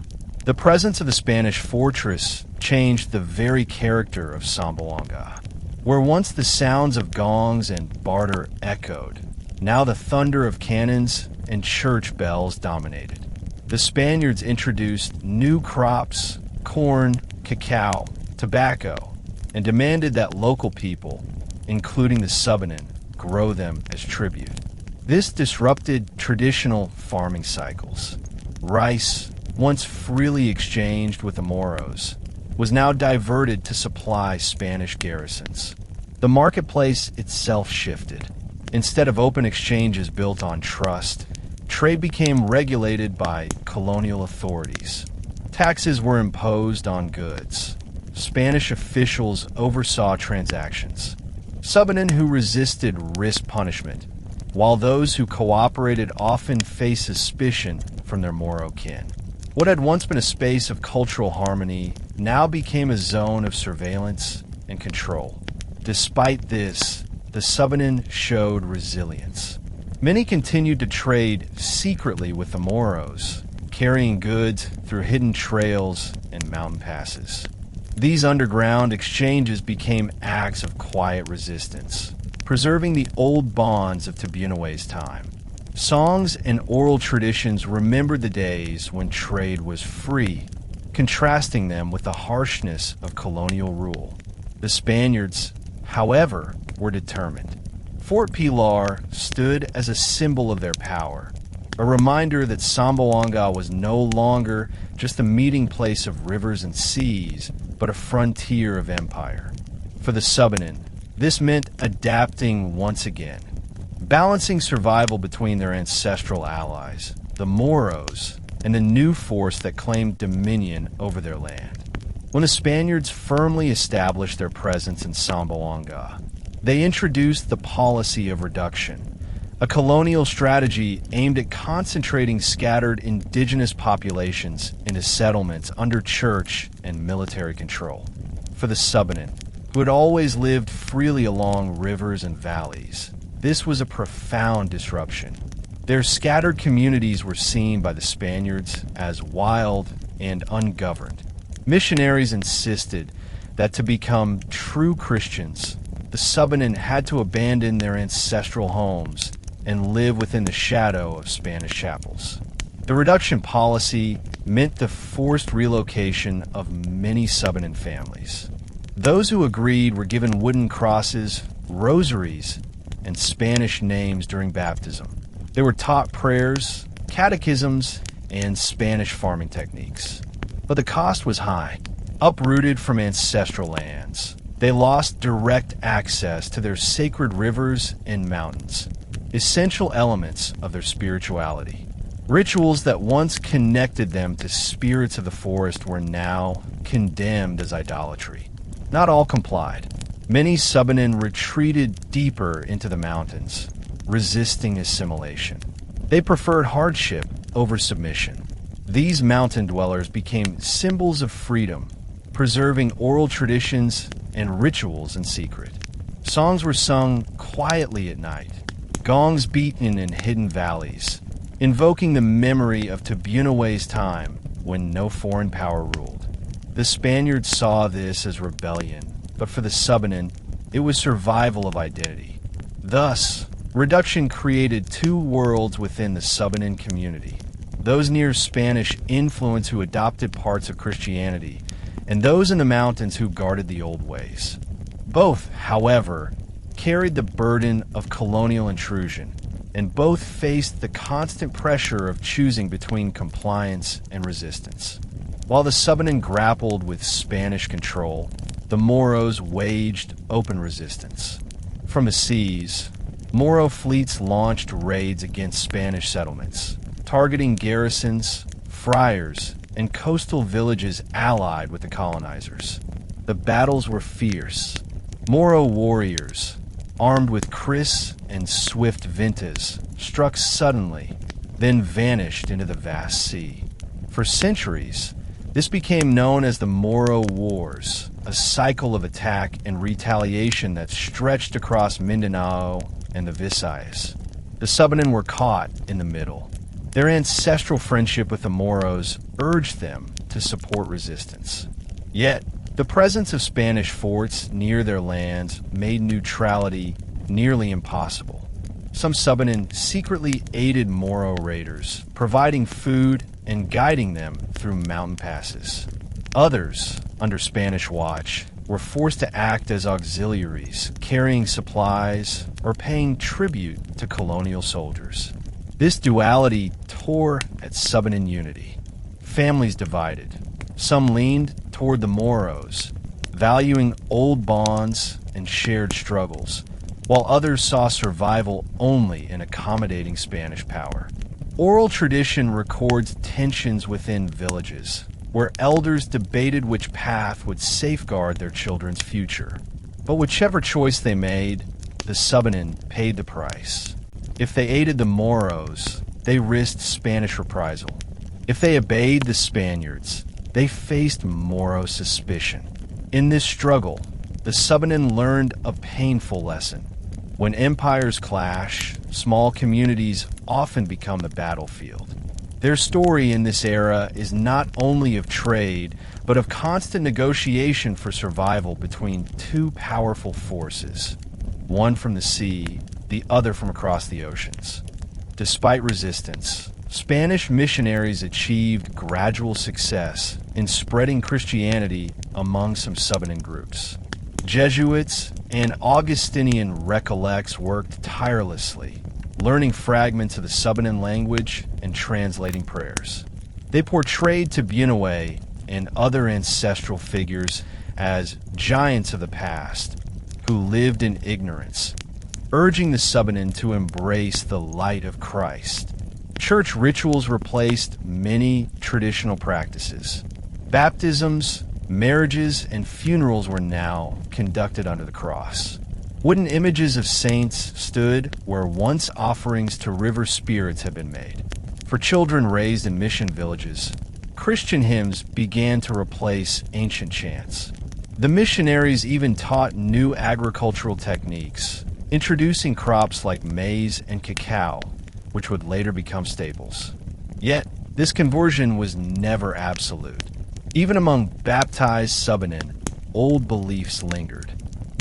The presence of the Spanish fortress changed the very character of Zamboanga. Where once the sounds of gongs and barter echoed, now the thunder of cannons and church bells dominated. The Spaniards introduced new crops, corn, cacao, tobacco, and demanded that local people, including the Subanen, grow them as tribute. This disrupted traditional farming cycles. Rice, once freely exchanged with the Moros, was now diverted to supply Spanish garrisons. The marketplace itself shifted. Instead of open exchanges built on trust, trade became regulated by colonial authorities. Taxes were imposed on goods. Spanish officials oversaw transactions. Subanen who resisted risked punishment, while those who cooperated often faced suspicion from their Moro kin. What had once been a space of cultural harmony now became a zone of surveillance and control. Despite this, the Subanen showed resilience. Many continued to trade secretly with the Moros, carrying goods through hidden trails and mountain passes. These underground exchanges became acts of quiet resistance, preserving the old bonds of Tibunawe's time. Songs and oral traditions remembered the days when trade was free, contrasting them with the harshness of colonial rule. The Spaniards, however, were determined. Fort Pilar stood as a symbol of their power, a reminder that Zamboanga was no longer just a meeting place of rivers and seas, but a frontier of empire. For the Subanen, this meant adapting once again, balancing survival between their ancestral allies, the Moros, and the new force that claimed dominion over their land. When the Spaniards firmly established their presence in Zamboanga, they introduced the policy of reduction, a colonial strategy aimed at concentrating scattered indigenous populations into settlements under church and military control. For the Subanen, who had always lived freely along rivers and valleys, this was a profound disruption. Their scattered communities were seen by the Spaniards as wild and ungoverned. Missionaries insisted that to become true Christians, the Subanen had to abandon their ancestral homes and live within the shadow of Spanish chapels. The reduction policy meant the forced relocation of many Subanen families. Those who agreed were given wooden crosses, rosaries, and Spanish names during baptism. They were taught prayers, catechisms, and Spanish farming techniques. But the cost was high. Uprooted from ancestral lands, they lost direct access to their sacred rivers and mountains, essential elements of their spirituality. Rituals that once connected them to spirits of the forest were now condemned as idolatry. Not all complied. Many Subanen retreated deeper into the mountains, resisting assimilation. They preferred hardship over submission. These mountain dwellers became symbols of freedom, preserving oral traditions and rituals in secret. Songs were sung quietly at night, gongs beaten in hidden valleys, invoking the memory of Tibunawe's time when no foreign power ruled. The Spaniards saw this as rebellion, but for the Subanen, it was survival of identity. Thus, reduction created two worlds within the Subanen community: those near Spanish influence who adopted parts of Christianity, and those in the mountains who guarded the old ways. Both, however, carried the burden of colonial intrusion, and both faced the constant pressure of choosing between compliance and resistance. While the Subanen grappled with Spanish control, the Moros waged open resistance. From the seas, Moro fleets launched raids against Spanish settlements, targeting garrisons, friars, and coastal villages allied with the colonizers. The battles were fierce. Moro warriors, armed with kris and swift vintas, struck suddenly, then vanished into the vast sea. For centuries, this became known as the Moro Wars, a cycle of attack and retaliation that stretched across Mindanao and the Visayas. The Subanen were caught in the middle. Their ancestral friendship with the Moros urged them to support resistance. Yet, the presence of Spanish forts near their lands made neutrality nearly impossible. Some Subanen secretly aided Moro raiders, providing food and guiding them through mountain passes. Others, under Spanish watch, were forced to act as auxiliaries, carrying supplies or paying tribute to colonial soldiers. This duality tore at Subanen unity. Families divided. Some leaned toward the Moros, valuing old bonds and shared struggles, while others saw survival only in accommodating Spanish power. Oral tradition records tensions within villages, where elders debated which path would safeguard their children's future. But whichever choice they made, the Subanen paid the price. If they aided the Moros, they risked Spanish reprisal. If they obeyed the Spaniards, they faced Moro suspicion. In this struggle, the Subanen learned a painful lesson. When empires clash, small communities often become the battlefield. Their story in this era is not only of trade, but of constant negotiation for survival between two powerful forces, one from the sea, the other from across the oceans. Despite resistance, Spanish missionaries achieved gradual success in spreading Christianity among some Subanen groups. Jesuits and Augustinian recollects worked tirelessly, learning fragments of the Subanen language and translating prayers. They portrayed Tibunaway and other ancestral figures as giants of the past who lived in ignorance, urging the Subanen to embrace the light of Christ. Church rituals replaced many traditional practices. Baptisms, marriages, and funerals were now conducted under the cross. Wooden images of saints stood where once offerings to river spirits had been made. For children raised in mission villages, Christian hymns began to replace ancient chants. The missionaries even taught new agricultural techniques, introducing crops like maize and cacao, which would later become staples. Yet, this conversion was never absolute. Even among baptized Subanen, old beliefs lingered.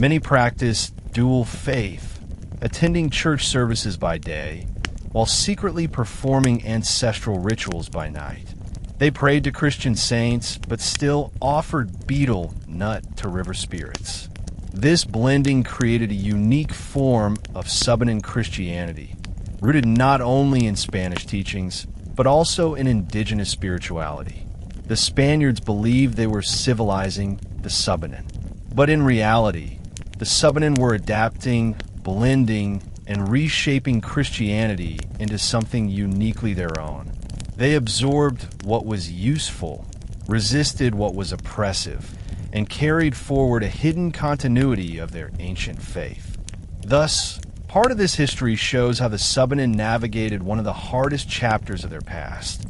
Many practiced dual faith, attending church services by day, while secretly performing ancestral rituals by night. They prayed to Christian saints, but still offered betel nut to river spirits. This blending created a unique form of Subanen Christianity, rooted not only in Spanish teachings, but also in indigenous spirituality. The Spaniards believed they were civilizing the Subanen, but in reality, the Subanen were adapting, blending, and reshaping Christianity into something uniquely their own. They absorbed what was useful, resisted what was oppressive, and carried forward a hidden continuity of their ancient faith. Thus, part of this history shows how the Subanen navigated one of the hardest chapters of their past.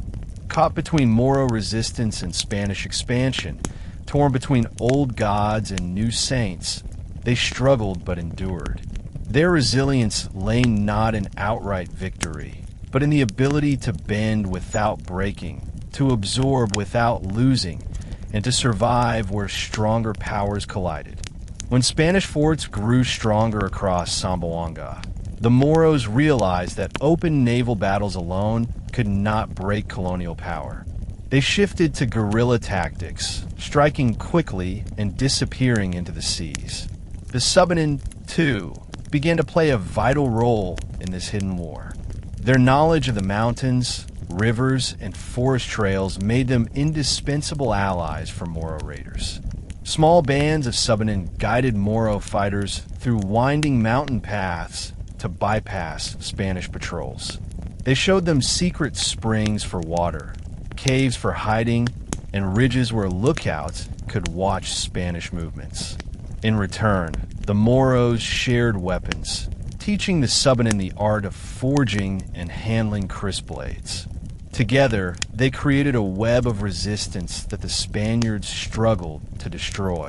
Caught between Moro resistance and Spanish expansion, torn between old gods and new saints, they struggled but endured. Their resilience lay not in outright victory, but in the ability to bend without breaking, to absorb without losing, and to survive where stronger powers collided. When Spanish forts grew stronger across Zamboanga, the Moros realized that open naval battles alone could not break colonial power. They shifted to guerrilla tactics, striking quickly and disappearing into the seas. The Subanen, too, began to play a vital role in this hidden war. Their knowledge of the mountains, rivers, and forest trails made them indispensable allies for Moro raiders. Small bands of Subanen guided Moro fighters through winding mountain paths to bypass Spanish patrols. They showed them secret springs for water, caves for hiding, and ridges where lookouts could watch Spanish movements. In return, the Moros shared weapons, teaching the Subanen the art of forging and handling crisp blades. Together, they created a web of resistance that the Spaniards struggled to destroy.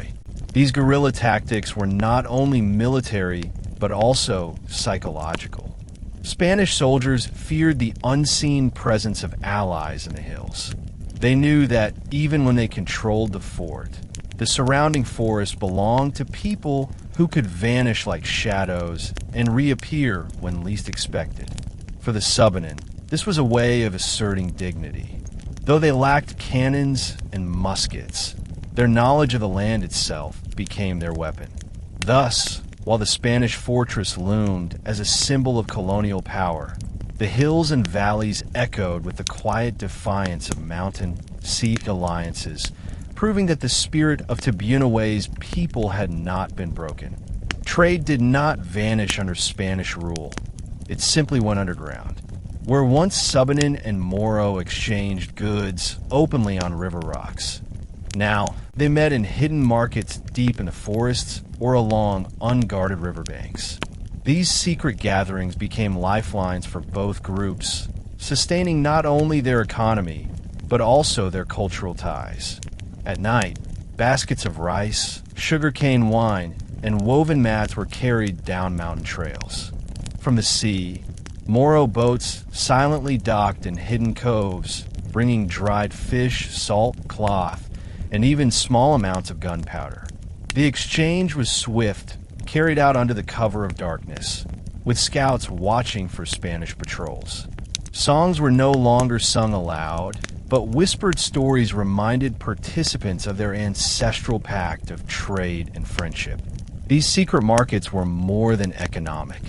These guerrilla tactics were not only military, but also psychological. Spanish soldiers feared the unseen presence of allies in the hills. They knew that even when they controlled the fort, the surrounding forest belonged to people who could vanish like shadows and reappear when least expected. For the Subanen, this was a way of asserting dignity. Though they lacked cannons and muskets, their knowledge of the land itself became their weapon. Thus, while the Spanish fortress loomed as a symbol of colonial power, the hills and valleys echoed with the quiet defiance of mountain-sea alliances, proving that the spirit of Tibunaway's people had not been broken. Trade did not vanish under Spanish rule. It simply went underground. Where once Subanen and Moro exchanged goods openly on river rocks, now they met in hidden markets deep in the forests or along unguarded riverbanks. These secret gatherings became lifelines for both groups, sustaining not only their economy, but also their cultural ties. At night, baskets of rice, sugarcane wine, and woven mats were carried down mountain trails. From the sea, Moro boats silently docked in hidden coves, bringing dried fish, salt, cloth, and even small amounts of gunpowder. The exchange was swift, carried out under the cover of darkness, with scouts watching for Spanish patrols. Songs were no longer sung aloud, but whispered stories reminded participants of their ancestral pact of trade and friendship. These secret markets were more than economic.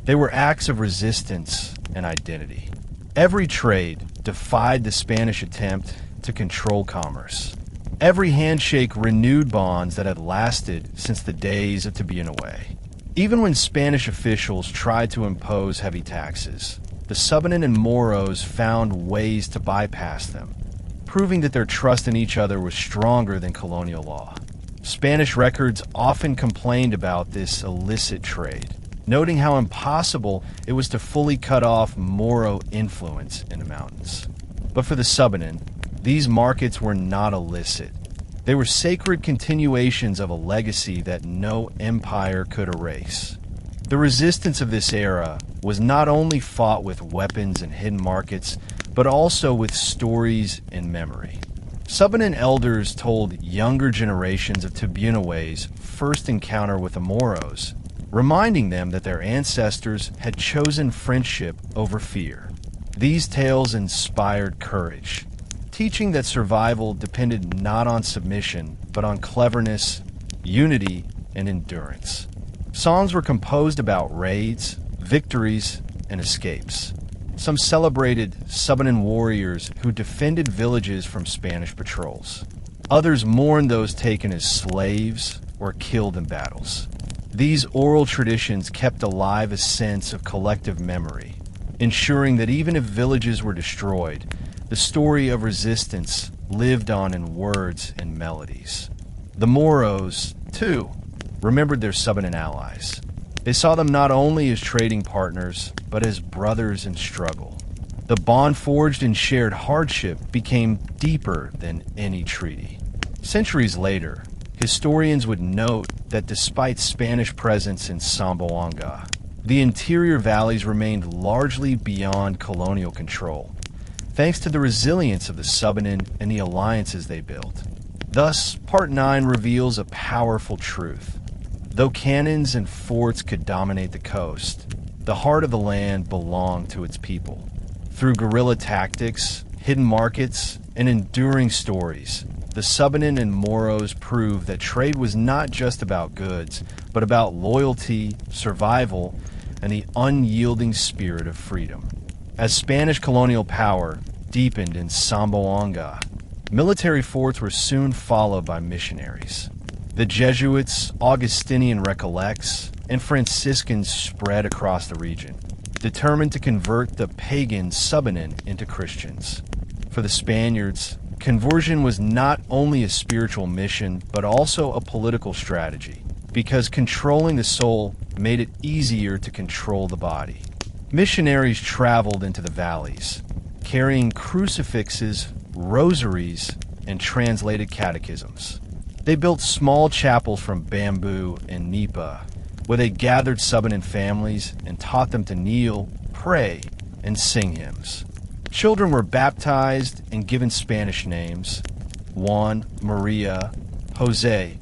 They were acts of resistance and identity. Every trade defied the Spanish attempt to control commerce. Every handshake renewed bonds that had lasted since the days of Tibunaway. Even when Spanish officials tried to impose heavy taxes, the Subanen and Moros found ways to bypass them, proving that their trust in each other was stronger than colonial law. Spanish records often complained about this illicit trade, noting how impossible it was to fully cut off Moro influence in the mountains. But for the Subanen, these markets were not illicit. They were sacred continuations of a legacy that no empire could erase. The resistance of this era was not only fought with weapons and hidden markets, but also with stories and memory. Subanen elders told younger generations of Tibunaway's first encounter with the Moros, reminding them that their ancestors had chosen friendship over fear. These tales inspired courage, teaching that survival depended not on submission, but on cleverness, unity, and endurance. Songs were composed about raids, victories, and escapes. Some celebrated Subanen warriors who defended villages from Spanish patrols. Others mourned those taken as slaves or killed in battles. These oral traditions kept alive a sense of collective memory, ensuring that even if villages were destroyed, the story of resistance lived on in words and melodies. The Moros, too, remembered their Subanen allies. They saw them not only as trading partners, but as brothers in struggle. The bond forged in shared hardship became deeper than any treaty. Centuries later, historians would note that despite Spanish presence in Zamboanga, the interior valleys remained largely beyond colonial control, thanks to the resilience of the Subanen and the alliances they built. Thus, Part 9 reveals a powerful truth. Though cannons and forts could dominate the coast, the heart of the land belonged to its people. Through guerrilla tactics, hidden markets, and enduring stories, the Subanen and Moros proved that trade was not just about goods, but about loyalty, survival, and the unyielding spirit of freedom. As Spanish colonial power deepened in Zamboanga, military forts were soon followed by missionaries. The Jesuits, Augustinian Recollects, and Franciscans spread across the region, determined to convert the pagan Subanen into Christians. For the Spaniards, conversion was not only a spiritual mission, but also a political strategy, because controlling the soul made it easier to control the body. Missionaries traveled into the valleys, carrying crucifixes, rosaries, and translated catechisms. They built small chapels from bamboo and nipa, where they gathered Subanen families and taught them to kneel, pray, and sing hymns. Children were baptized and given Spanish names: Juan, Maria, Jose,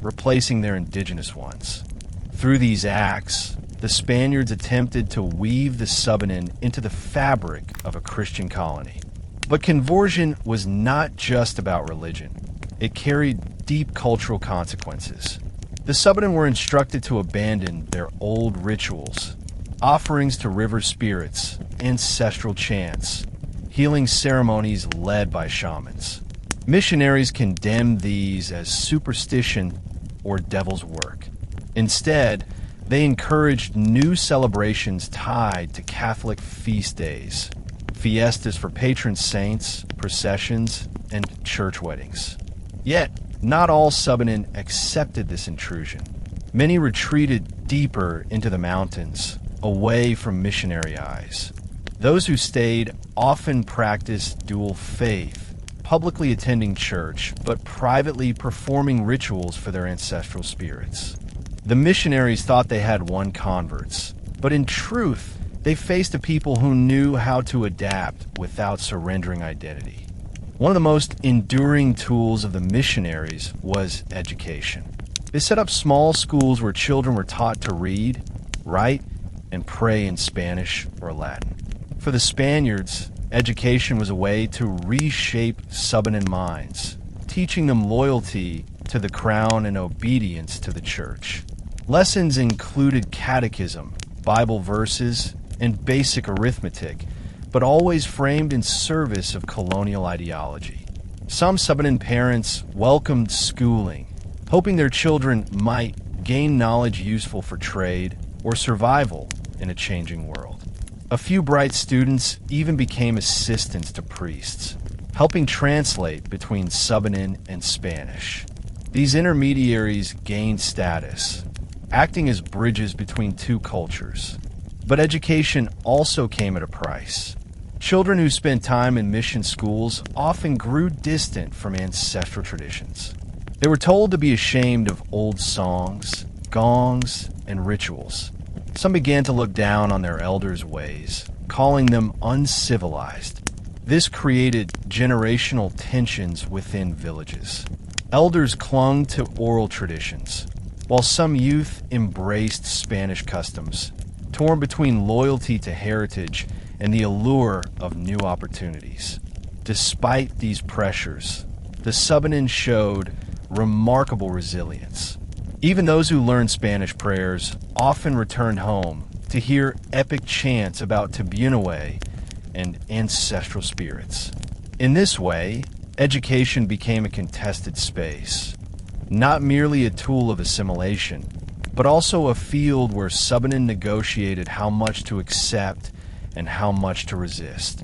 replacing their indigenous ones. Through these acts, the Spaniards attempted to weave the Subanen into the fabric of a Christian colony. But conversion was not just about religion. It carried deep cultural consequences. The Subanen were instructed to abandon their old rituals, offerings to river spirits, ancestral chants, healing ceremonies led by shamans. Missionaries condemned these as superstition or devil's work. Instead, they encouraged new celebrations tied to Catholic feast days, fiestas for patron saints, processions, and church weddings. Yet, not all Subanen accepted this intrusion. Many retreated deeper into the mountains, away from missionary eyes. Those who stayed often practiced dual faith, publicly attending church, but privately performing rituals for their ancestral spirits. The missionaries thought they had won converts, but in truth, they faced a people who knew how to adapt without surrendering identity. One of the most enduring tools of the missionaries was education. They set up small schools where children were taught to read, write, and pray in Spanish or Latin. For the Spaniards, education was a way to reshape Subanen minds, teaching them loyalty to the crown and obedience to the church. Lessons included catechism, Bible verses, and basic arithmetic, but always framed in service of colonial ideology. Some Subanen parents welcomed schooling, hoping their children might gain knowledge useful for trade or survival in a changing world. A few bright students even became assistants to priests, helping translate between Subanen and Spanish. These intermediaries gained status, acting as bridges between two cultures. But education also came at a price. Children who spent time in mission schools often grew distant from ancestral traditions. They were told to be ashamed of old songs, gongs, and rituals. Some began to look down on their elders' ways, calling them uncivilized. This created generational tensions within villages. Elders clung to oral traditions, while some youth embraced Spanish customs, torn between loyalty to heritage and the allure of new opportunities. Despite these pressures, the Subanen showed remarkable resilience. Even those who learned Spanish prayers often returned home to hear epic chants about Tibunaway and ancestral spirits. In this way, education became a contested space, not merely a tool of assimilation, but also a field where Subanen negotiated how much to accept and how much to resist,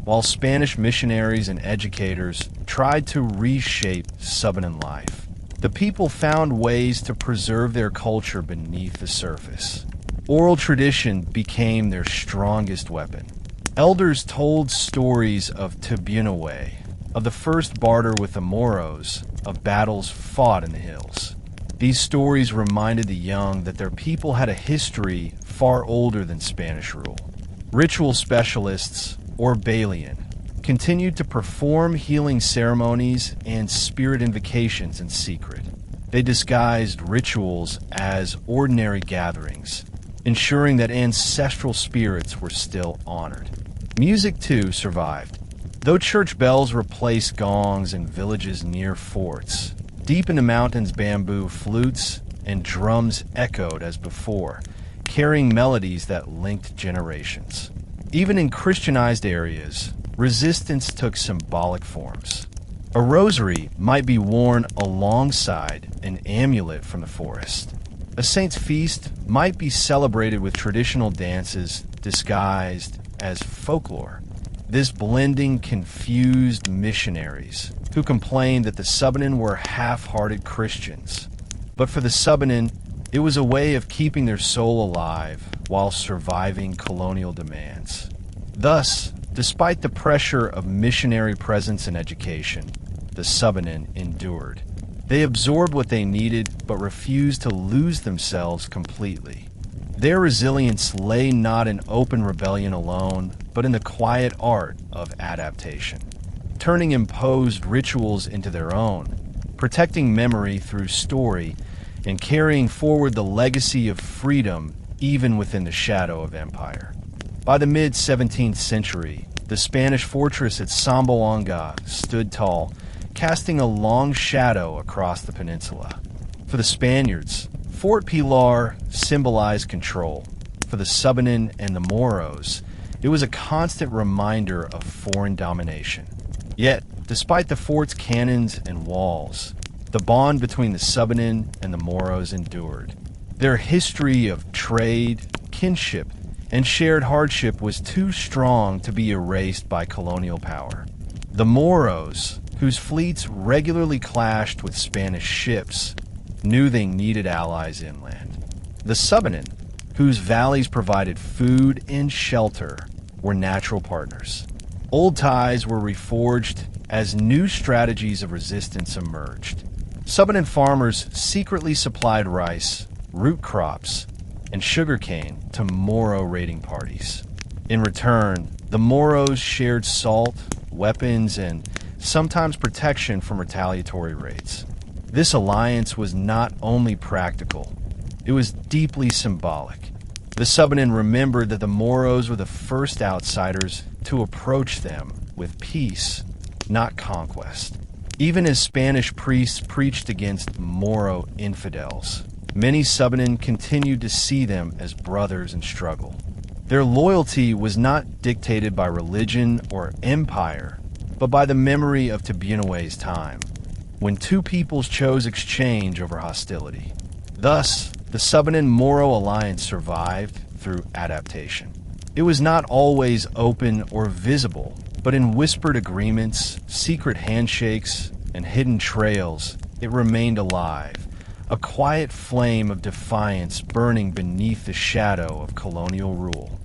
while Spanish missionaries and educators tried to reshape Subanen life. The people found ways to preserve their culture beneath the surface. Oral tradition became their strongest weapon. Elders told stories of Tibunaway, of the first barter with the Moros, of battles fought in the hills. These stories reminded the young that their people had a history far older than Spanish rule. Ritual specialists, or Balian, continued to perform healing ceremonies and spirit invocations in secret. They disguised rituals as ordinary gatherings, ensuring that ancestral spirits were still honored. Music, too, survived. Though church bells replaced gongs in villages near forts, deep in the mountains bamboo flutes and drums echoed as before, carrying melodies that linked generations. Even in Christianized areas, resistance took symbolic forms. A rosary might be worn alongside an amulet from the forest. A saint's feast might be celebrated with traditional dances disguised as folklore. This blending confused missionaries who complained that the Subanen were half-hearted Christians. But for the Subanen, it was a way of keeping their soul alive while surviving colonial demands. Thus, despite the pressure of missionary presence and education, the Subanen endured. They absorbed what they needed but refused to lose themselves completely. Their resilience lay not in open rebellion alone, but in the quiet art of adaptation, turning imposed rituals into their own, protecting memory through story, and carrying forward the legacy of freedom even within the shadow of empire. By the mid-17th century, the Spanish fortress at Zamboanga stood tall, casting a long shadow across the peninsula. For the Spaniards, Fort Pilar symbolized control. For the Subanen and the Moros, it was a constant reminder of foreign domination. Yet, despite the fort's cannons and walls, the bond between the Subanen and the Moros endured. Their history of trade, kinship, and shared hardship was too strong to be erased by colonial power. The Moros, whose fleets regularly clashed with Spanish ships, knew they needed allies inland. The Subanen, whose valleys provided food and shelter, were natural partners. Old ties were reforged as new strategies of resistance emerged. Subanen farmers secretly supplied rice, root crops, and sugarcane to Moro raiding parties. In return, the Moros shared salt, weapons, and sometimes protection from retaliatory raids. This alliance was not only practical, it was deeply symbolic. The Subanen remembered that the Moros were the first outsiders to approach them with peace, not conquest. Even as Spanish priests preached against Moro infidels, many Subanen continued to see them as brothers in struggle. Their loyalty was not dictated by religion or empire, but by the memory of Tibunaway's time, when two peoples chose exchange over hostility. Thus, the Subanen-Moro alliance survived through adaptation. It was not always open or visible, but in whispered agreements, secret handshakes, and hidden trails, it remained alive, a quiet flame of defiance burning beneath the shadow of colonial rule.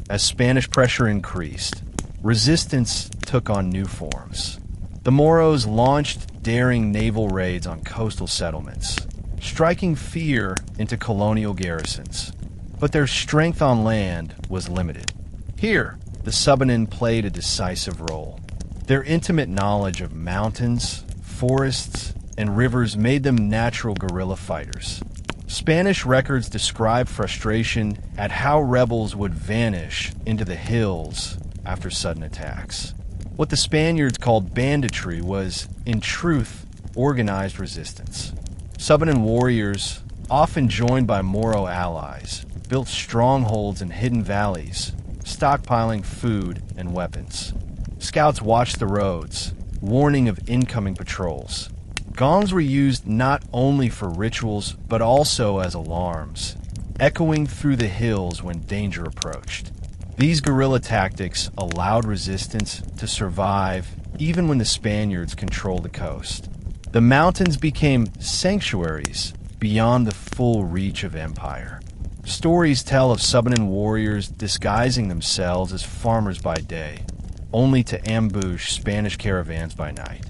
As Spanish pressure increased, resistance took on new forms. The Moros launched daring naval raids on coastal settlements, striking fear into colonial garrisons. But their strength on land was limited. Here, the Subanen played a decisive role. Their intimate knowledge of mountains, forests, and rivers made them natural guerrilla fighters. Spanish records describe frustration at how rebels would vanish into the hills after sudden attacks. What the Spaniards called banditry was, in truth, organized resistance. Subanen warriors, often joined by Moro allies, built strongholds in hidden valleys, stockpiling food and weapons. Scouts watched the roads, warning of incoming patrols. Gongs were used not only for rituals, but also as alarms, echoing through the hills when danger approached. These guerrilla tactics allowed resistance to survive even when the Spaniards controlled the coast. The mountains became sanctuaries beyond the full reach of empire. Stories tell of Subanen warriors disguising themselves as farmers by day, only to ambush Spanish caravans by night.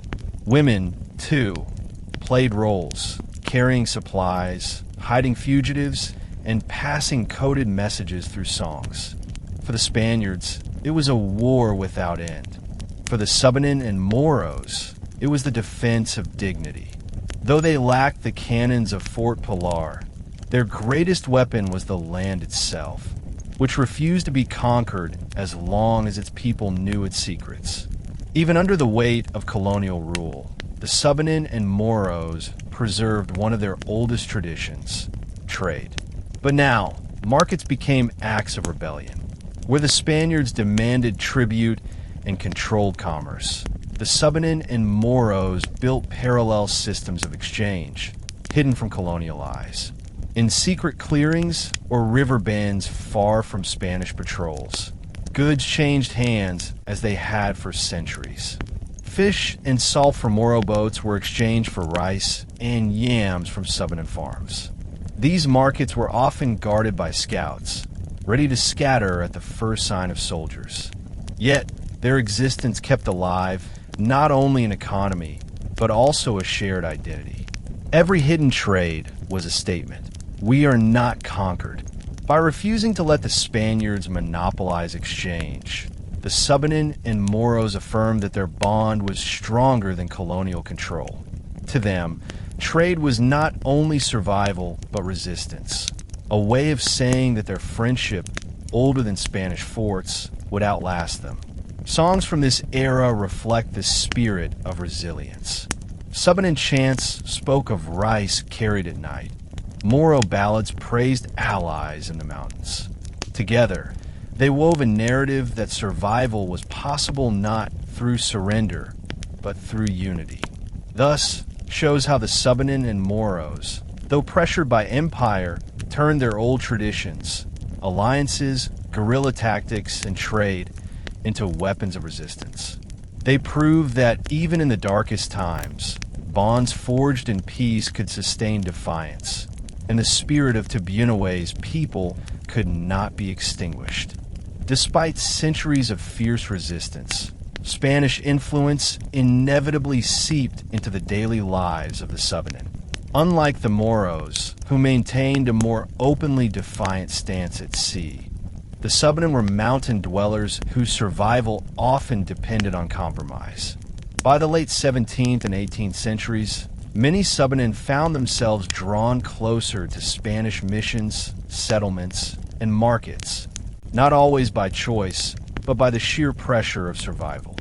Women, too, played roles, carrying supplies, hiding fugitives, and passing coded messages through songs. For the Spaniards, it was a war without end. For the Subanen and Moros, it was the defense of dignity. Though they lacked the cannons of Fort Pilar, their greatest weapon was the land itself. which refused to be conquered as long as its people knew its secrets. Even under the weight of colonial rule, the Subanen and Moros preserved one of their oldest traditions, trade. But now, markets became acts of rebellion, where the Spaniards demanded tribute and controlled commerce. The Subanen and Moros built parallel systems of exchange, hidden from colonial eyes, in secret clearings or river bends far from Spanish patrols. Goods changed hands as they had for centuries. Fish and salt from Moro boats were exchanged for rice and yams from Subanen farms. These markets were often guarded by scouts, ready to scatter at the first sign of soldiers. Yet, their existence kept alive not only an economy, but also a shared identity. Every hidden trade was a statement. We are not conquered. By refusing to let the Spaniards monopolize exchange, the Subanen and Moros affirmed that their bond was stronger than colonial control. To them, trade was not only survival, but resistance, a way of saying that their friendship, older than Spanish forts, would outlast them. Songs from this era reflect the spirit of resilience. Subanen chants spoke of rice carried at night. Moro ballads praised allies in the mountains. Together, they wove a narrative that survival was possible not through surrender, but through unity. Thus, shows how the Subanen and Moros, though pressured by empire, turned their old traditions, alliances, guerrilla tactics, and trade into weapons of resistance. They proved that even in the darkest times, bonds forged in peace could sustain defiance, and the spirit of Tibunawe's people could not be extinguished. Despite centuries of fierce resistance, Spanish influence inevitably seeped into the daily lives of the Subanen. Unlike the Moros, who maintained a more openly defiant stance at sea, the Subanen were mountain dwellers whose survival often depended on compromise. By the late 17th and 18th centuries, many Subanen found themselves drawn closer to Spanish missions, settlements, and markets, not always by choice, but by the sheer pressure of survival.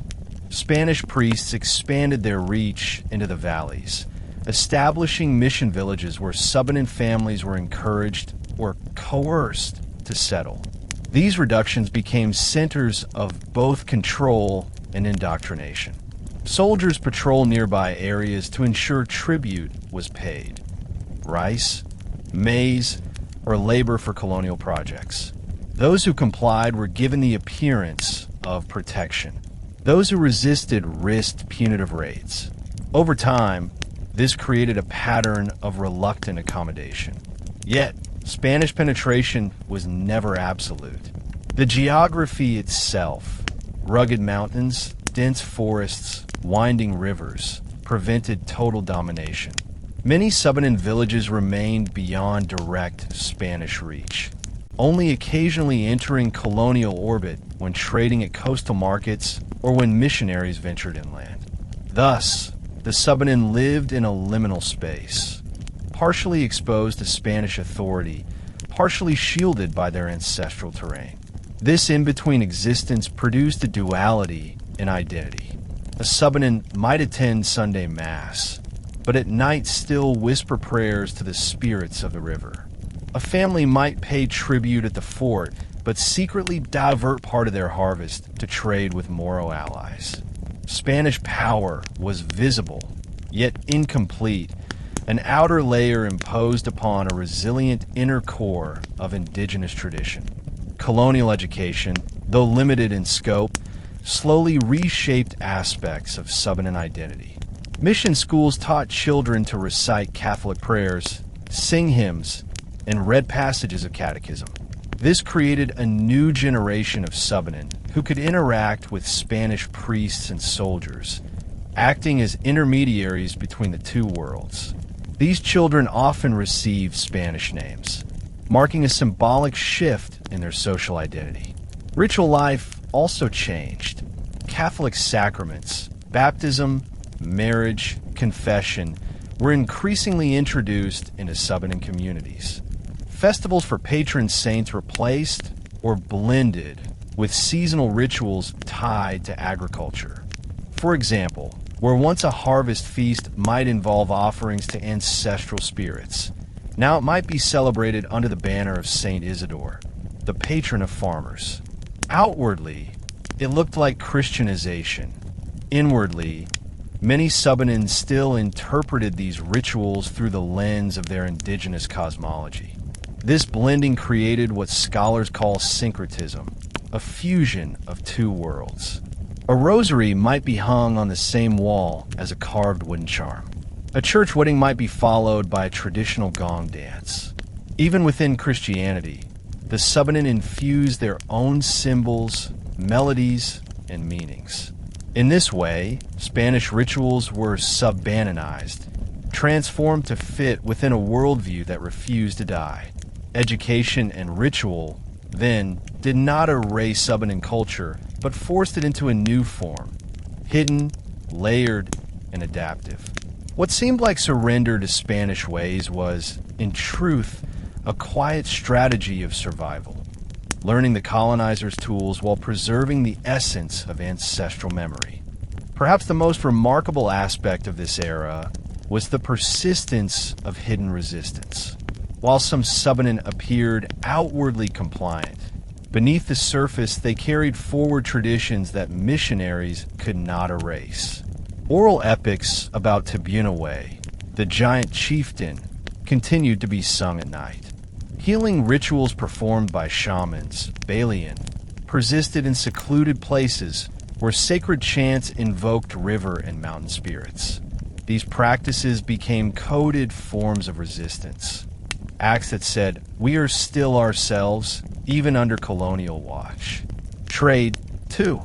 Spanish priests expanded their reach into the valleys, establishing mission villages where Subanen families were encouraged or coerced to settle. These reductions became centers of both control and indoctrination. Soldiers patrolled nearby areas to ensure tribute was paid. Rice, maize, or labor for colonial projects. Those who complied were given the appearance of protection. Those who resisted risked punitive raids. Over time, this created a pattern of reluctant accommodation. Yet, Spanish penetration was never absolute. The geography itself, rugged mountains, dense forests, winding rivers, prevented total domination. Many Subanen villages remained beyond direct Spanish reach, only occasionally entering colonial orbit when trading at coastal markets or when missionaries ventured inland. Thus, the Subanen lived in a liminal space, partially exposed to Spanish authority, partially shielded by their ancestral terrain. This in-between existence produced a duality in identity. A Subanen might attend Sunday Mass, but at night still whisper prayers to the spirits of the river. A family might pay tribute at the fort, but secretly divert part of their harvest to trade with Moro allies. Spanish power was visible, yet incomplete, an outer layer imposed upon a resilient inner core of indigenous tradition. Colonial education, though limited in scope, slowly reshaped aspects of Subanen identity. Mission schools taught children to recite Catholic prayers, sing hymns, and read passages of catechism. This created a new generation of Subanen who could interact with Spanish priests and soldiers, acting as intermediaries between the two worlds. These children often received Spanish names, marking a symbolic shift in their social identity. Ritual life also changed. Catholic sacraments, baptism, marriage, confession, were increasingly introduced into Subanen communities. Festivals for patron saints replaced or blended with seasonal rituals tied to agriculture. For example, where once a harvest feast might involve offerings to ancestral spirits, now it might be celebrated under the banner of Saint Isidore, the patron of farmers. Outwardly, it looked like Christianization. Inwardly, many Subanens still interpreted these rituals through the lens of their indigenous cosmology. This blending created what scholars call syncretism, a fusion of two worlds. A rosary might be hung on the same wall as a carved wooden charm. A church wedding might be followed by a traditional gong dance. Even within Christianity, the Subanen infused their own symbols, melodies, and meanings. In this way, Spanish rituals were Subanenized, transformed to fit within a worldview that refused to die. Education and ritual, then, did not erase Subanen culture, but forced it into a new form, hidden, layered, and adaptive. What seemed like surrender to Spanish ways was, in truth, a quiet strategy of survival, learning the colonizers' tools while preserving the essence of ancestral memory. Perhaps the most remarkable aspect of this era was the persistence of hidden resistance. While some Subanen appeared outwardly compliant, beneath the surface they carried forward traditions that missionaries could not erase. Oral epics about Tibunaway, the giant chieftain, continued to be sung at night. Healing rituals performed by shamans, Balian, persisted in secluded places where sacred chants invoked river and mountain spirits. These practices became coded forms of resistance, acts that said, "We are still ourselves, even under colonial watch." Trade, too,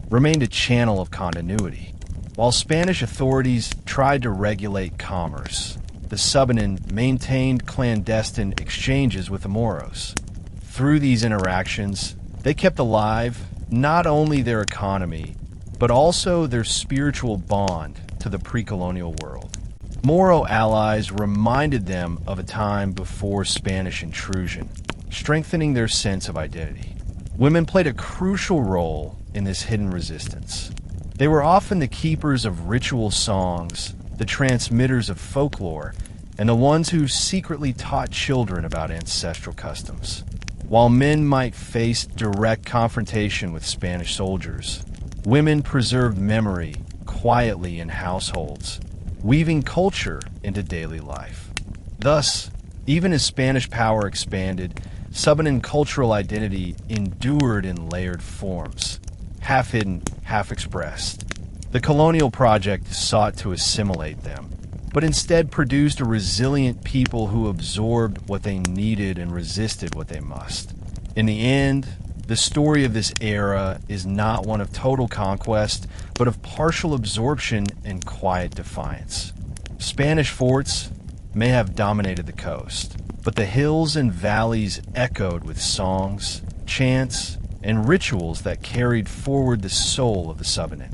remained a channel of continuity. While Spanish authorities tried to regulate commerce, the Subanen maintained clandestine exchanges with the Moros. Through these interactions, they kept alive not only their economy, but also their spiritual bond to the pre-colonial world. Moro allies reminded them of a time before Spanish intrusion, strengthening their sense of identity. Women played a crucial role in this hidden resistance. They were often the keepers of ritual songs, the transmitters of folklore, and the ones who secretly taught children about ancestral customs. While men might face direct confrontation with Spanish soldiers, women preserved memory quietly in households, weaving culture into daily life. Thus, even as Spanish power expanded, Subanen cultural identity endured in layered forms, half hidden, half expressed. The colonial project sought to assimilate them, but instead produced a resilient people who absorbed what they needed and resisted what they must. In the end, the story of this era is not one of total conquest, but of partial absorption and quiet defiance. Spanish forts may have dominated the coast, but the hills and valleys echoed with songs, chants, and rituals that carried forward the soul of the Subanen.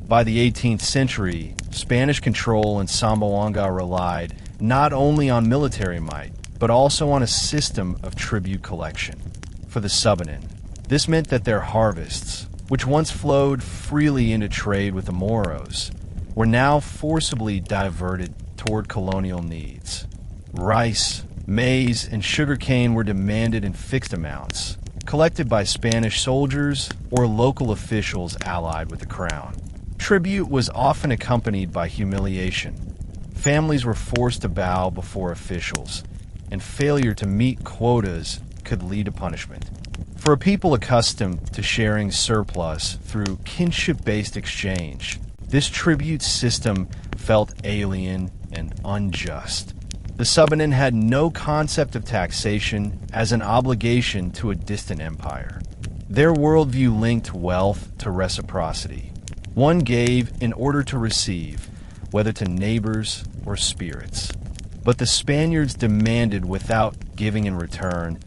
By the 18th century, Spanish control in Zamboanga relied not only on military might, but also on a system of tribute collection. For the Subanen, this meant that their harvests, which once flowed freely into trade with the Moros, were now forcibly diverted toward colonial needs. Rice, maize, and sugarcane were demanded in fixed amounts, collected by Spanish soldiers or local officials allied with the crown. Tribute was often accompanied by humiliation. Families were forced to bow before officials, and failure to meet quotas could lead to punishment. For a people accustomed to sharing surplus through kinship-based exchange, this tribute system felt alien and unjust. The Subanen had no concept of taxation as an obligation to a distant empire. Their worldview linked wealth to reciprocity. One gave in order to receive, whether to neighbors or spirits. But the Spaniards demanded without giving in return,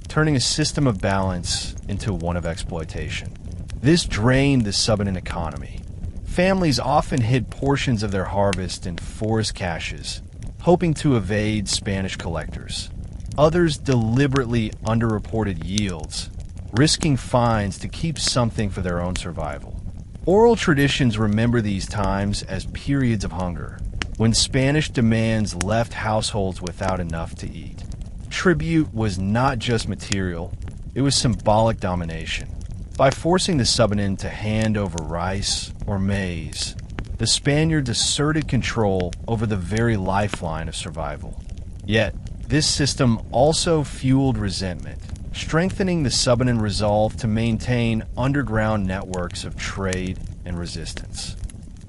turning a system of balance into one of exploitation. This drained the Subanen economy. Families often hid portions of their harvest in forest caches, hoping to evade Spanish collectors. Others deliberately underreported yields, risking fines to keep something for their own survival. Oral traditions remember these times as periods of hunger, when Spanish demands left households without enough to eat. Tribute was not just material, it was symbolic domination. By forcing the Subanen to hand over rice or maize, the Spaniards asserted control over the very lifeline of survival. Yet, this system also fueled resentment, strengthening the Subanen resolve to maintain underground networks of trade and resistance.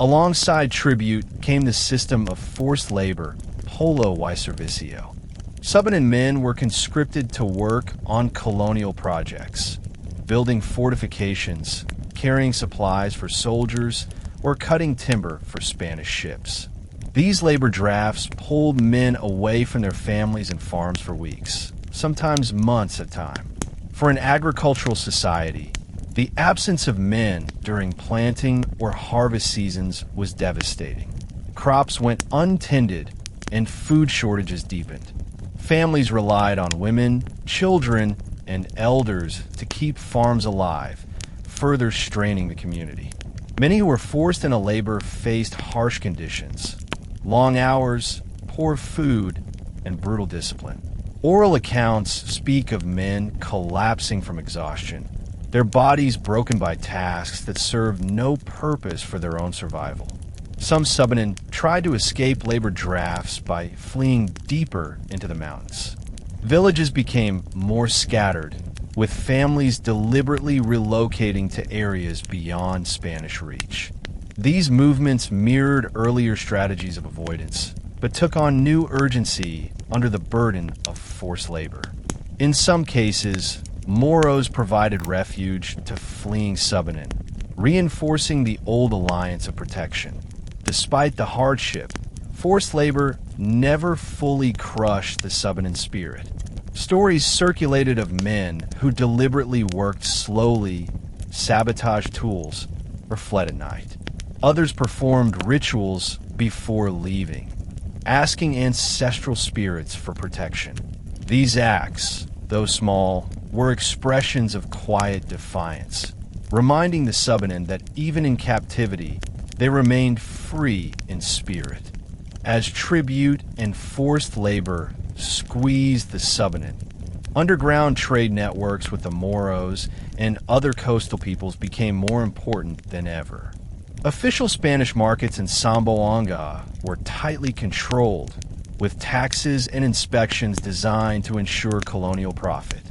Alongside tribute came the system of forced labor, polo y servicio. Subanen men were conscripted to work on colonial projects, building fortifications, carrying supplies for soldiers, or cutting timber for Spanish ships. These labor drafts pulled men away from their families and farms for weeks, sometimes months at a time. For an agricultural society, the absence of men during planting or harvest seasons was devastating. Crops went untended and food shortages deepened. Families relied on women, children, and elders to keep farms alive, further straining the community. Many who were forced into labor faced harsh conditions, long hours, poor food, and brutal discipline. Oral accounts speak of men collapsing from exhaustion, their bodies broken by tasks that served no purpose for their own survival. Some Subanen tried to escape labor drafts by fleeing deeper into the mountains. Villages became more scattered, with families deliberately relocating to areas beyond Spanish reach. These movements mirrored earlier strategies of avoidance, but took on new urgency under the burden of forced labor. In some cases, Moros provided refuge to fleeing Subanen, reinforcing the old alliance of protection. Despite the hardship, forced labor never fully crushed the Subanen spirit. Stories circulated of men who deliberately worked slowly, sabotaged tools, or fled at night. Others performed rituals before leaving, asking ancestral spirits for protection. These acts, though small, were expressions of quiet defiance, reminding the Subanen that even in captivity, they remained free in spirit. As tribute and forced labor squeezed the Subanen, underground trade networks with the Moros and other coastal peoples became more important than ever. Official Spanish markets in Zamboanga were tightly controlled, with taxes and inspections designed to ensure colonial profit.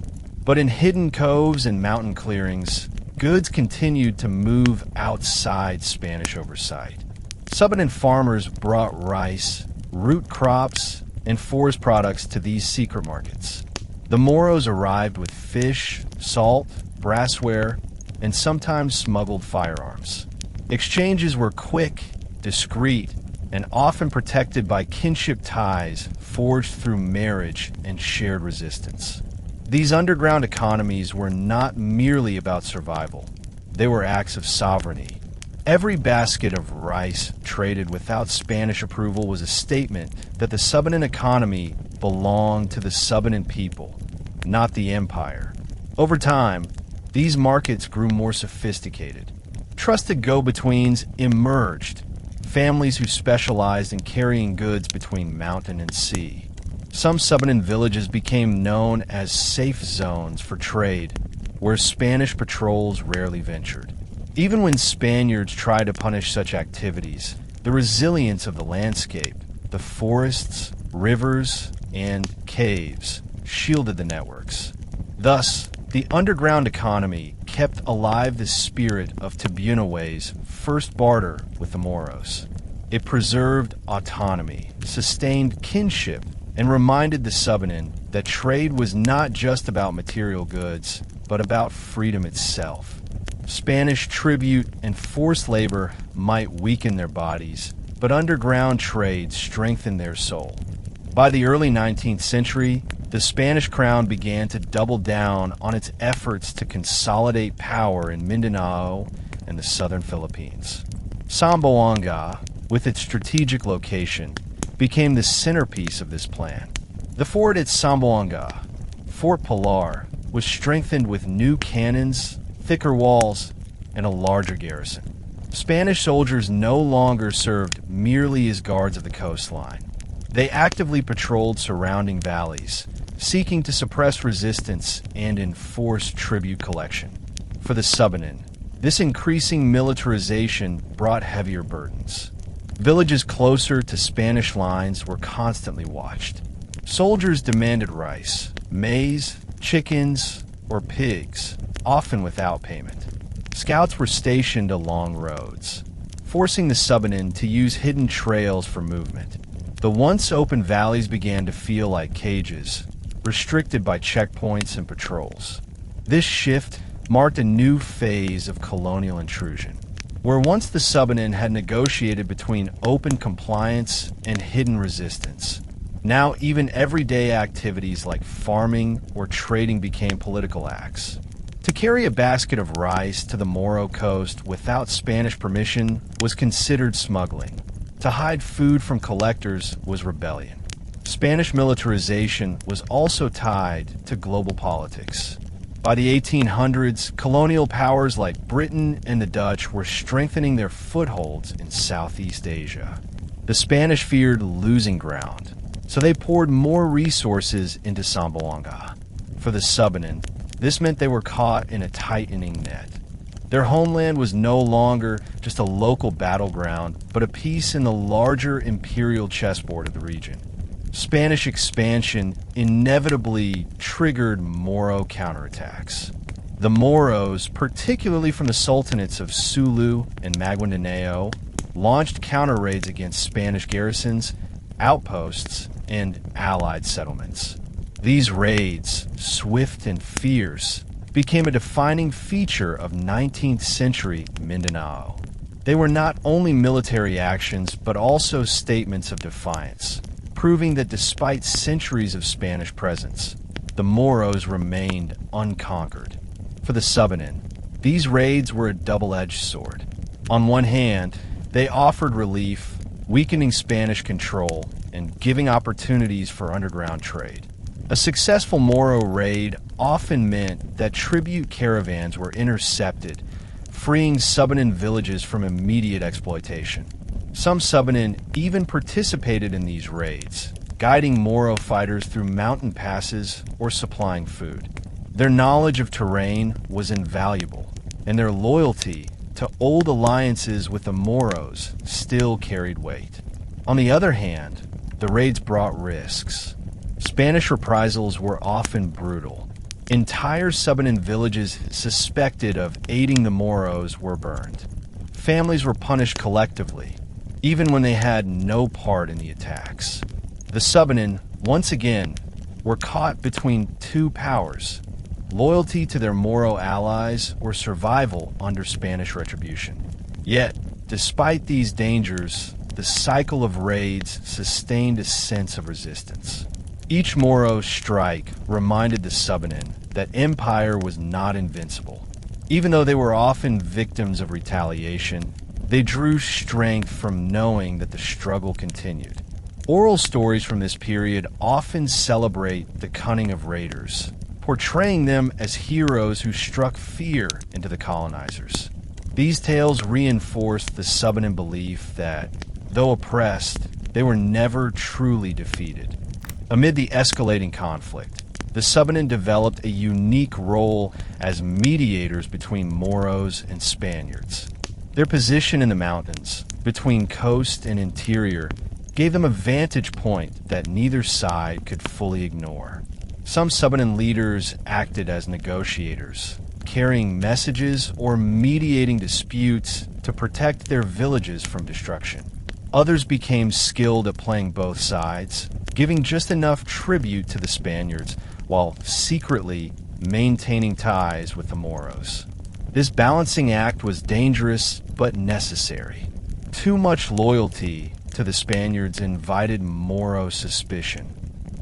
But in hidden coves and mountain clearings, goods continued to move outside Spanish oversight. Subanen farmers brought rice, root crops, and forest products to these secret markets. The Moros arrived with fish, salt, brassware, and sometimes smuggled firearms. Exchanges were quick, discreet, and often protected by kinship ties forged through marriage and shared resistance. These underground economies were not merely about survival. They were acts of sovereignty. Every basket of rice traded without Spanish approval was a statement that the Subanen economy belonged to the Subanen people, not the empire. Over time, these markets grew more sophisticated. Trusted go-betweens emerged, families who specialized in carrying goods between mountain and sea. Some Subanen villages became known as safe zones for trade, where Spanish patrols rarely ventured. Even when Spaniards tried to punish such activities, the resilience of the landscape, the forests, rivers, and caves shielded the networks. Thus, the underground economy kept alive the spirit of Tibunahue's first barter with the Moros. It preserved autonomy, sustained kinship, and reminded the Subanen that trade was not just about material goods, but about freedom itself. Spanish tribute and forced labor might weaken their bodies, but underground trade strengthened their soul. By the early 19th century, the Spanish crown began to double down on its efforts to consolidate power in Mindanao and the southern Philippines. Zamboanga, with its strategic location, became the centerpiece of this plan. The fort at Zamboanga, Fort Pilar, was strengthened with new cannons, thicker walls, and a larger garrison. Spanish soldiers no longer served merely as guards of the coastline. They actively patrolled surrounding valleys, seeking to suppress resistance and enforce tribute collection. For the Subanen, this increasing militarization brought heavier burdens. Villages closer to Spanish lines were constantly watched. Soldiers demanded rice, maize, chickens, or pigs, often without payment. Scouts were stationed along roads, forcing the Subanen to use hidden trails for movement. The once open valleys began to feel like cages, restricted by checkpoints and patrols. This shift marked a new phase of colonial intrusion, where once the Subanen had negotiated between open compliance and hidden resistance. Now even everyday activities like farming or trading became political acts. To carry a basket of rice to the Moro coast without Spanish permission was considered smuggling. To hide food from collectors was rebellion. Spanish militarization was also tied to global politics. By the 1800s, colonial powers like Britain and the Dutch were strengthening their footholds in Southeast Asia. The Spanish feared losing ground, so they poured more resources into Zamboanga. For the Subanen, this meant they were caught in a tightening net. Their homeland was no longer just a local battleground, but a piece in the larger imperial chessboard of the region. Spanish expansion inevitably triggered Moro counterattacks. The Moros, particularly from the sultanates of Sulu and Mindanao, launched counter-raids against Spanish garrisons, outposts, and allied settlements. These raids, swift and fierce, became a defining feature of 19th century Mindanao. They were not only military actions, but also statements of defiance, proving that despite centuries of Spanish presence, the Moros remained unconquered. For the Subanen, these raids were a double-edged sword. On one hand, they offered relief, weakening Spanish control and giving opportunities for underground trade. A successful Moro raid often meant that tribute caravans were intercepted, freeing Subanen villages from immediate exploitation. Some Subanen even participated in these raids, guiding Moro fighters through mountain passes or supplying food. Their knowledge of terrain was invaluable, and their loyalty to old alliances with the Moros still carried weight. On the other hand, the raids brought risks. Spanish reprisals were often brutal. Entire Subanen villages suspected of aiding the Moros were burned. Families were punished collectively, even when they had no part in the attacks. The Subanen, once again, were caught between two powers: loyalty to their Moro allies or survival under Spanish retribution. Yet, despite these dangers, the cycle of raids sustained a sense of resistance. Each Moro strike reminded the Subanen that empire was not invincible. Even though they were often victims of retaliation, they drew strength from knowing that the struggle continued. Oral stories from this period often celebrate the cunning of raiders, portraying them as heroes who struck fear into the colonizers. These tales reinforced the Subanen belief that, though oppressed, they were never truly defeated. Amid the escalating conflict, the Subanen developed a unique role as mediators between Moros and Spaniards. Their position in the mountains, between coast and interior, gave them a vantage point that neither side could fully ignore. Some Subanen leaders acted as negotiators, carrying messages or mediating disputes to protect their villages from destruction. Others became skilled at playing both sides, giving just enough tribute to the Spaniards while secretly maintaining ties with the Moros. This balancing act was dangerous but necessary. Too much loyalty to the Spaniards invited Moro suspicion.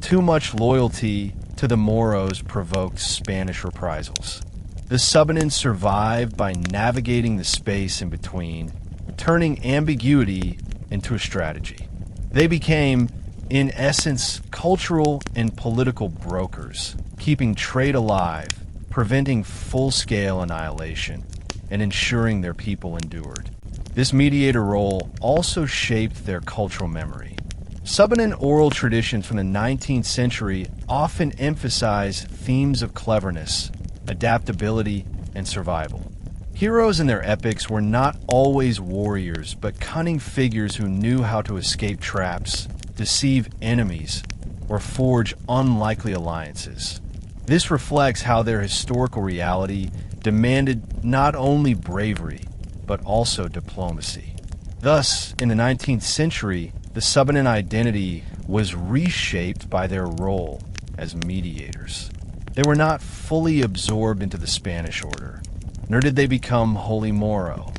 Too much loyalty to the Moros provoked Spanish reprisals. The Subanen survived by navigating the space in between, turning ambiguity into a strategy. They became, in essence, cultural and political brokers, keeping trade alive preventing full-scale annihilation and ensuring their people endured. This mediator role also shaped their cultural memory. Subanen oral traditions from the 19th century often emphasize themes of cleverness, adaptability, and survival. Heroes in their epics were not always warriors, but cunning figures who knew how to escape traps, deceive enemies, or forge unlikely alliances. This reflects how their historical reality demanded not only bravery, but also diplomacy. Thus, in the 19th century, the Subanen identity was reshaped by their role as mediators. They were not fully absorbed into the Spanish order, nor did they become wholly Moro.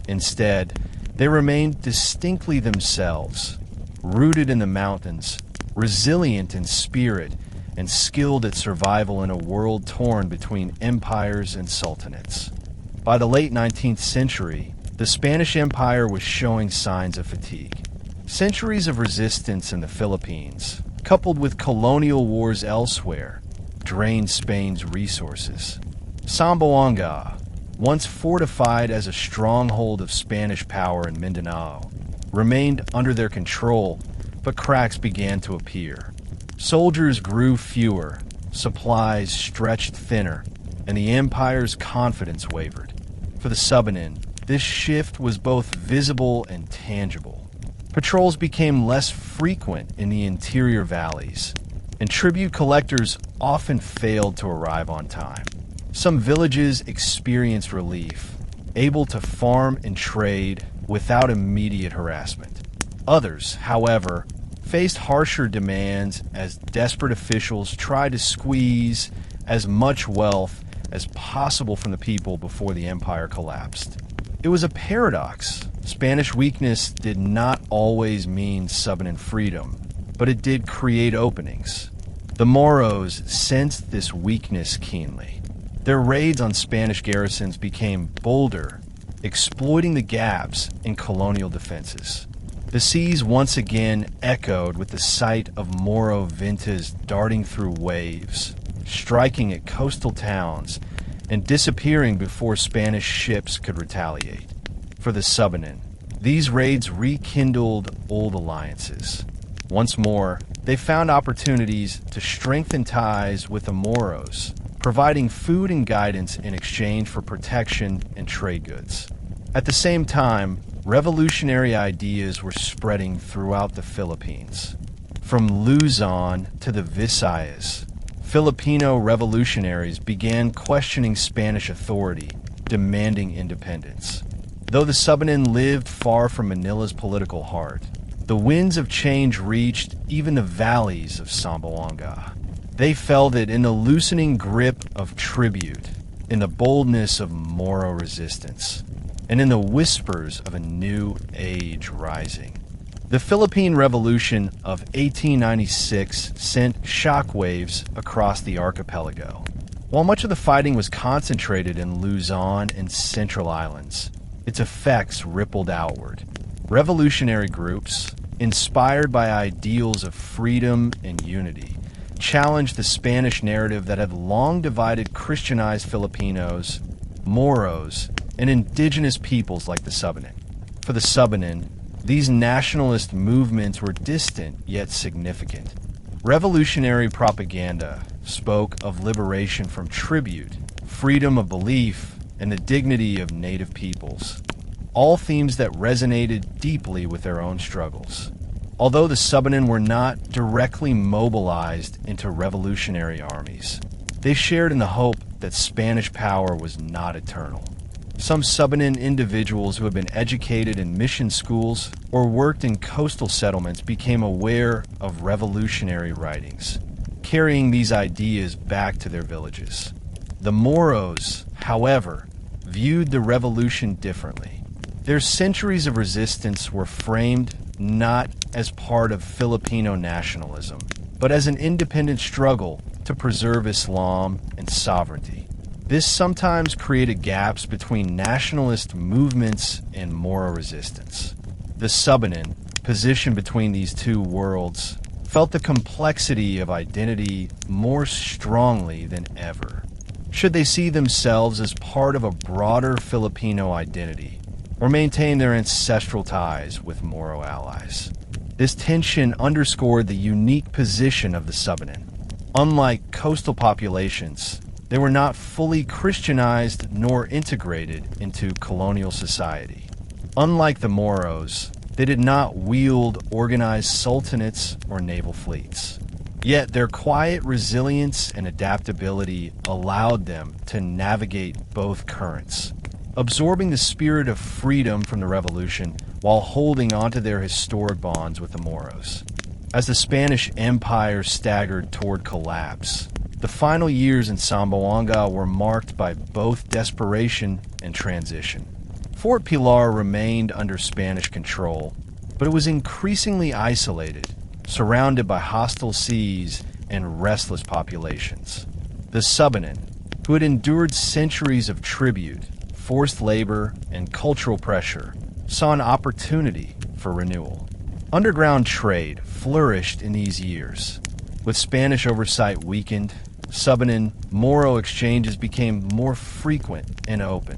Instead, they remained distinctly themselves, rooted in the mountains, resilient in spirit, and skilled at survival in a world torn between empires and sultanates. By the late 19th century, the Spanish Empire was showing signs of fatigue. Centuries of resistance in the Philippines, coupled with colonial wars elsewhere, drained Spain's resources. Zamboanga, once fortified as a stronghold of Spanish power in Mindanao, remained under their control, but cracks began to appear. Soldiers grew fewer, supplies stretched thinner, and the empire's confidence wavered. For the Subanen, this shift was both visible and tangible. Patrols became less frequent in the interior valleys, and tribute collectors often failed to arrive on time. Some villages experienced relief, able to farm and trade without immediate harassment. Others, however, faced harsher demands as desperate officials tried to squeeze as much wealth as possible from the people before the empire collapsed. It was a paradox. Spanish weakness did not always mean Subanen freedom, but it did create openings. The Moros sensed this weakness keenly. Their raids on Spanish garrisons became bolder, exploiting the gaps in colonial defenses. The seas once again echoed with the sight of Moro vintas darting through waves, striking at coastal towns and disappearing before Spanish ships could retaliate. For the Subanen, these raids rekindled old alliances. Once more, they found opportunities to strengthen ties with the Moros, providing food and guidance in exchange for protection and trade goods. At the same time, revolutionary ideas were spreading throughout the Philippines. From Luzon to the Visayas, Filipino revolutionaries began questioning Spanish authority, demanding independence. Though the Subanen lived far from Manila's political heart, the winds of change reached even the valleys of Zamboanga. They felt it in the loosening grip of tribute, in the boldness of Moro resistance, and in the whispers of a new age rising. The Philippine Revolution of 1896 sent shockwaves across the archipelago. While much of the fighting was concentrated in Luzon and Central Islands, its effects rippled outward. Revolutionary groups, inspired by ideals of freedom and unity, challenged the Spanish narrative that had long divided Christianized Filipinos, Moros, and indigenous peoples like the Subanen. For the Subanen, these nationalist movements were distant yet significant. Revolutionary propaganda spoke of liberation from tribute, freedom of belief, and the dignity of native peoples, all themes that resonated deeply with their own struggles. Although the Subanen were not directly mobilized into revolutionary armies, they shared in the hope that Spanish power was not eternal. Some Subanen individuals who had been educated in mission schools or worked in coastal settlements became aware of revolutionary writings, carrying these ideas back to their villages. The Moros, however, viewed the revolution differently. Their centuries of resistance were framed not as part of Filipino nationalism, but as an independent struggle to preserve Islam and sovereignty. This sometimes created gaps between nationalist movements and Moro resistance. The Subanen, positioned between these two worlds, felt the complexity of identity more strongly than ever. Should they see themselves as part of a broader Filipino identity, or maintain their ancestral ties with Moro allies? This tension underscored the unique position of the Subanen. Unlike coastal populations, they were not fully Christianized nor integrated into colonial society. Unlike the Moros, they did not wield organized sultanates or naval fleets. Yet their quiet resilience and adaptability allowed them to navigate both currents, absorbing the spirit of freedom from the revolution while holding onto their historic bonds with the Moros. As the Spanish Empire staggered toward collapse, the final years in Zamboanga were marked by both desperation and transition. Fort Pilar remained under Spanish control, but it was increasingly isolated, surrounded by hostile seas and restless populations. The Subanen, who had endured centuries of tribute, forced labor, and cultural pressure, saw an opportunity for renewal. Underground trade flourished in these years. With Spanish oversight weakened, Subanen-Moro exchanges became more frequent and open.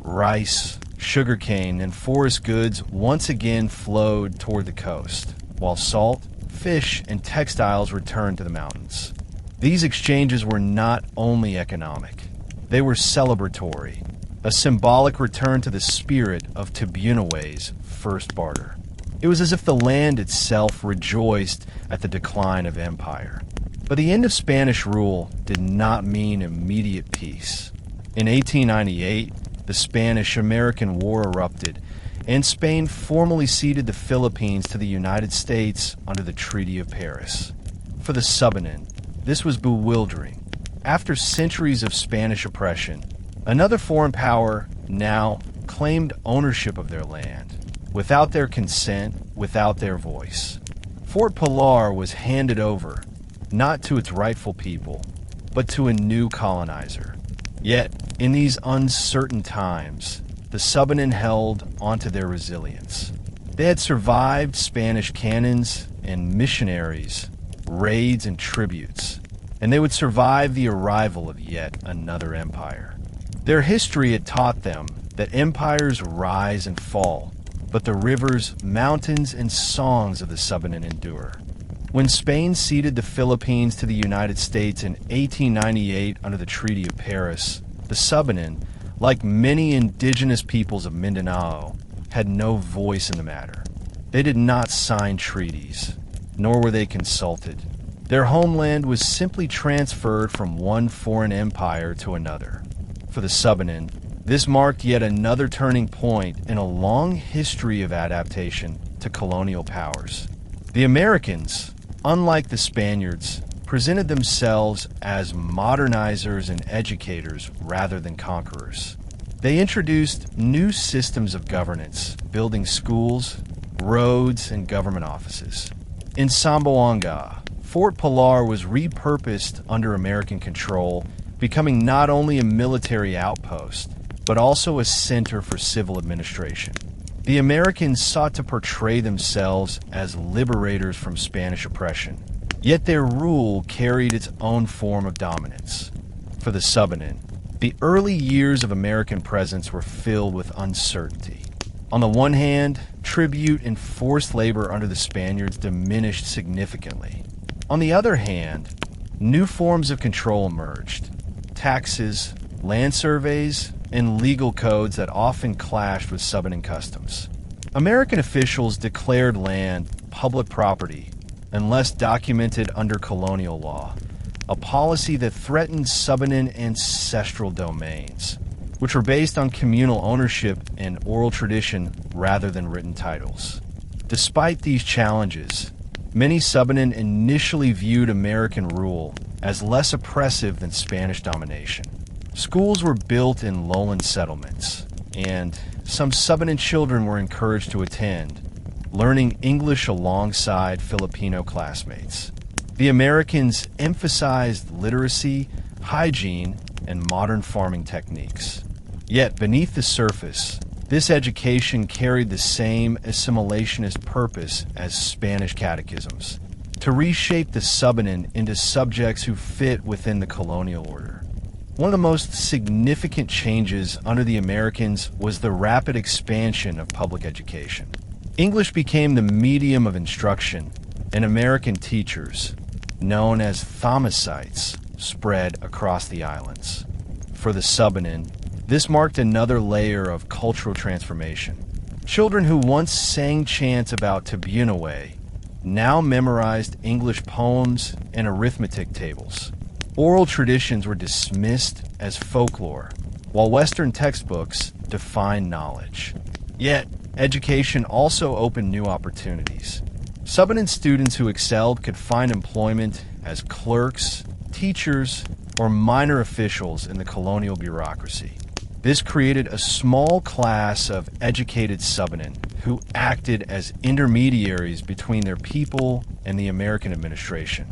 Rice, sugarcane, and forest goods once again flowed toward the coast, while salt, fish, and textiles returned to the mountains. These exchanges were not only economic, they were celebratory, a symbolic return to the spirit of Tibunawe's first barter. It was as if the land itself rejoiced at the decline of empire. But the end of Spanish rule did not mean immediate peace. In 1898, the Spanish-American War erupted, and Spain formally ceded the Philippines to the United States under the Treaty of Paris. For the Subanen, this was bewildering. After centuries of Spanish oppression, another foreign power now claimed ownership of their land, without their consent, without their voice. Fort Pilar was handed over, not to its rightful people, but to a new colonizer. Yet, in these uncertain times, the Subanen held onto their resilience. They had survived Spanish cannons and missionaries, raids and tributes, and they would survive the arrival of yet another empire. Their history had taught them that empires rise and fall, but the rivers, mountains, and songs of the Subanen endure. When Spain ceded the Philippines to the United States in 1898 under the Treaty of Paris, the Subanen, like many indigenous peoples of Mindanao, had no voice in the matter. They did not sign treaties, nor were they consulted. Their homeland was simply transferred from one foreign empire to another. For the Subanen, this marked yet another turning point in a long history of adaptation to colonial powers. The Americans, unlike the Spaniards, presented themselves as modernizers and educators rather than conquerors. They introduced new systems of governance, building schools, roads, and government offices. In Zamboanga, Fort Pilar was repurposed under American control, becoming not only a military outpost, but also a center for civil administration. The Americans sought to portray themselves as liberators from Spanish oppression, yet their rule carried its own form of dominance. For the Subanen, the early years of American presence were filled with uncertainty. On the one hand, tribute and forced labor under the Spaniards diminished significantly. On the other hand, new forms of control emerged: taxes, land surveys, and legal codes that often clashed with Subanen customs. American officials declared land public property unless documented under colonial law, a policy that threatened Subanen ancestral domains, which were based on communal ownership and oral tradition rather than written titles. Despite these challenges, many Subanen initially viewed American rule as less oppressive than Spanish domination. Schools were built in lowland settlements, and some Subanen children were encouraged to attend, learning English alongside Filipino classmates. The Americans emphasized literacy, hygiene, and modern farming techniques. Yet beneath the surface, this education carried the same assimilationist purpose as Spanish catechisms: to reshape the Subanen into subjects who fit within the colonial order. One of the most significant changes under the Americans was the rapid expansion of public education. English became the medium of instruction, and American teachers, known as Thomasites, spread across the islands. For the Subanen, this marked another layer of cultural transformation. Children who once sang chants about Subanen now memorized English poems and arithmetic tables. Oral traditions were dismissed as folklore, while Western textbooks defined knowledge. Yet, education also opened new opportunities. Subanen students who excelled could find employment as clerks, teachers, or minor officials in the colonial bureaucracy. This created a small class of educated Subanen who acted as intermediaries between their people and the American administration.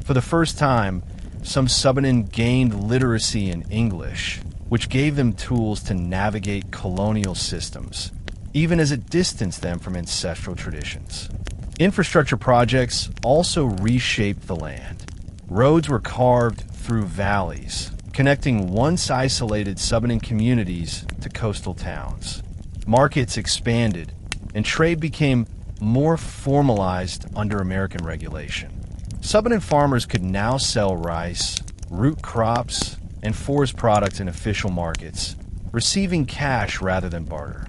For the first time, some Subanen gained literacy in English, which gave them tools to navigate colonial systems, even as it distanced them from ancestral traditions. Infrastructure projects also reshaped the land. Roads were carved through valleys, connecting once isolated Subanen communities to coastal towns. Markets expanded, and trade became more formalized under American regulation. Subanen farmers could now sell rice, root crops, and forest products in official markets, receiving cash rather than barter.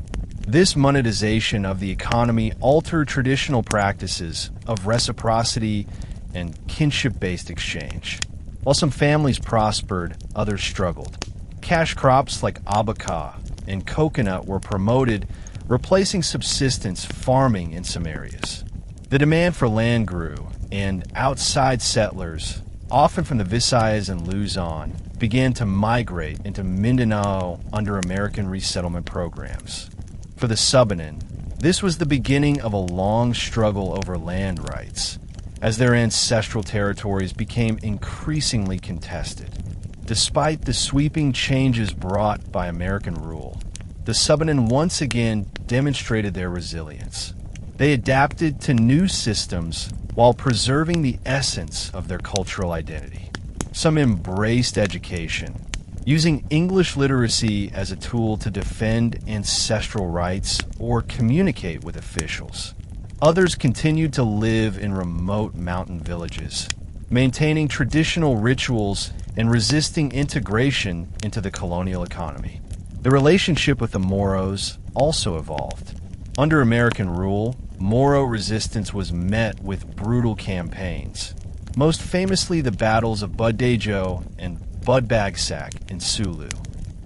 This monetization of the economy altered traditional practices of reciprocity and kinship-based exchange. While some families prospered, others struggled. Cash crops like abaca and coconut were promoted, replacing subsistence farming in some areas. The demand for land grew, and outside settlers, often from the Visayas and Luzon, began to migrate into Mindanao under American resettlement programs. For the Subanen, this was the beginning of a long struggle over land rights, as their ancestral territories became increasingly contested. Despite the sweeping changes brought by American rule, the Subanen once again demonstrated their resilience. They adapted to new systems while preserving the essence of their cultural identity. Some embraced education, using English literacy as a tool to defend ancestral rights or communicate with officials. Others continued to live in remote mountain villages, maintaining traditional rituals and resisting integration into the colonial economy. The relationship with the Moros also evolved. Under American rule, Moro resistance was met with brutal campaigns, most famously the battles of Buddejo and Budbagsak in Sulu.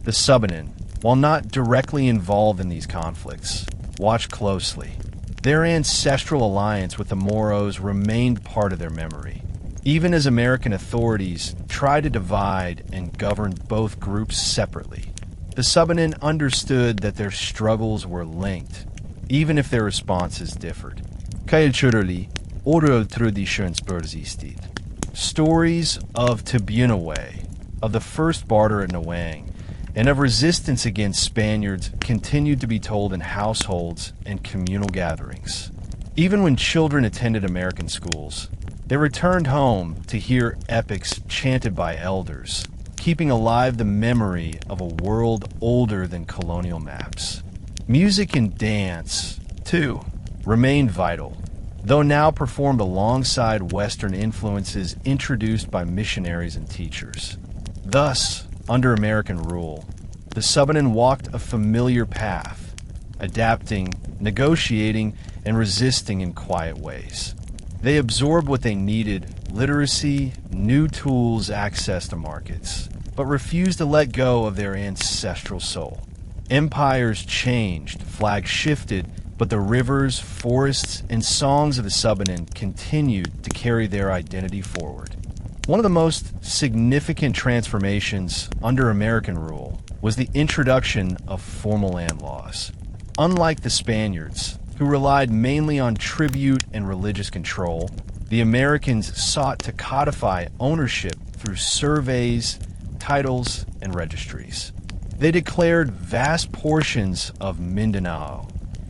The Subanen, while not directly involved in these conflicts, watched closely. Their ancestral alliance with the Moros remained part of their memory, even as American authorities tried to divide and govern both groups separately. The Subanen understood that their struggles were linked, even if their responses differed. Culturally, oral traditions persisted. Stories of Subanen, of the first barter at Nawang, and of resistance against Spaniards continued to be told in households and communal gatherings. Even when children attended American schools, they returned home to hear epics chanted by elders, keeping alive the memory of a world older than colonial maps. Music and dance, too, remained vital, though now performed alongside Western influences introduced by missionaries and teachers. Thus, under American rule, the Subanen walked a familiar path, adapting, negotiating, and resisting in quiet ways. They absorbed what they needed: literacy, new tools, access to markets, but refused to let go of their ancestral soul. Empires changed, flags shifted, but the rivers, forests, and songs of the Subanen continued to carry their identity forward. One of the most significant transformations under American rule was the introduction of formal land laws. Unlike the Spaniards, who relied mainly on tribute and religious control, the Americans sought to codify ownership through surveys, titles, and registries. They declared vast portions of Mindanao,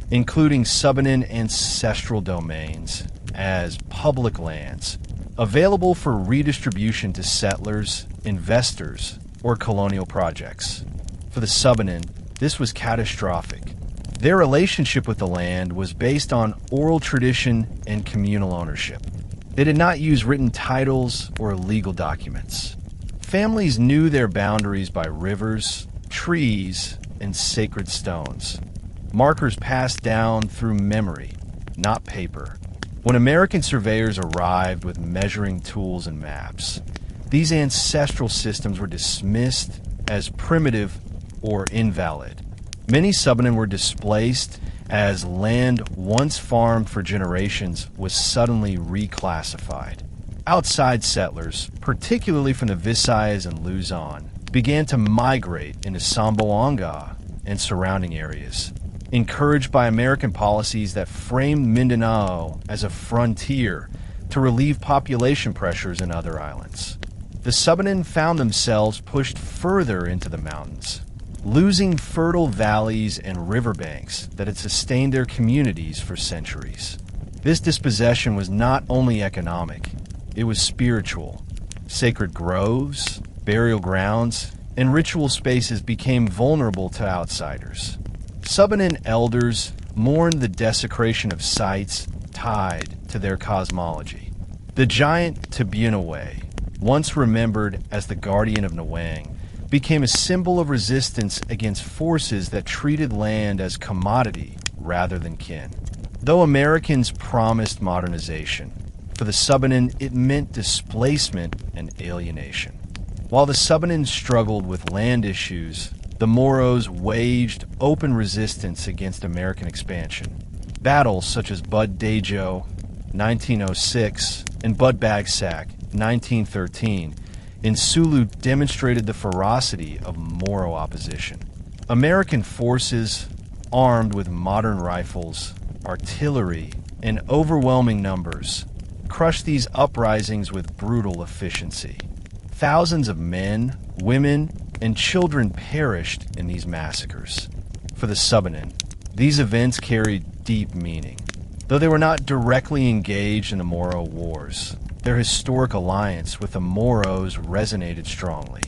including Subanen ancestral domains, as public lands, available for redistribution to settlers, investors, or colonial projects. For the Subanen, this was catastrophic. Their relationship with the land was based on oral tradition and communal ownership. They did not use written titles or legal documents. Families knew their boundaries by rivers, trees, and sacred stones. Markers passed down through memory, not paper. When American surveyors arrived with measuring tools and maps, these ancestral systems were dismissed as primitive or invalid. Many Subanen were displaced as land once farmed for generations was suddenly reclassified. Outside settlers, particularly from the Visayas and Luzon, began to migrate into Zamboanga and surrounding areas, encouraged by American policies that framed Mindanao as a frontier to relieve population pressures in other islands. The Subanen found themselves pushed further into the mountains, losing fertile valleys and riverbanks that had sustained their communities for centuries. This dispossession was not only economic, it was spiritual. Sacred groves, burial grounds, and ritual spaces became vulnerable to outsiders. Subanen elders mourned the desecration of sites tied to their cosmology. The giant Tibunaway, once remembered as the guardian of Nawang, became a symbol of resistance against forces that treated land as commodity rather than kin. Though Americans promised modernization, for the Subanen it meant displacement and alienation. While the Subanen struggled with land issues, the Moros waged open resistance against American expansion. Battles such as Bud Dajo, 1906, and Bud Bagsak, 1913, in Sulu demonstrated the ferocity of Moro opposition. American forces, armed with modern rifles, artillery, and overwhelming numbers, crushed these uprisings with brutal efficiency. Thousands of men, women, and children perished in these massacres. For the Subanen, these events carried deep meaning. Though they were not directly engaged in the Moro Wars, their historic alliance with the Moros resonated strongly.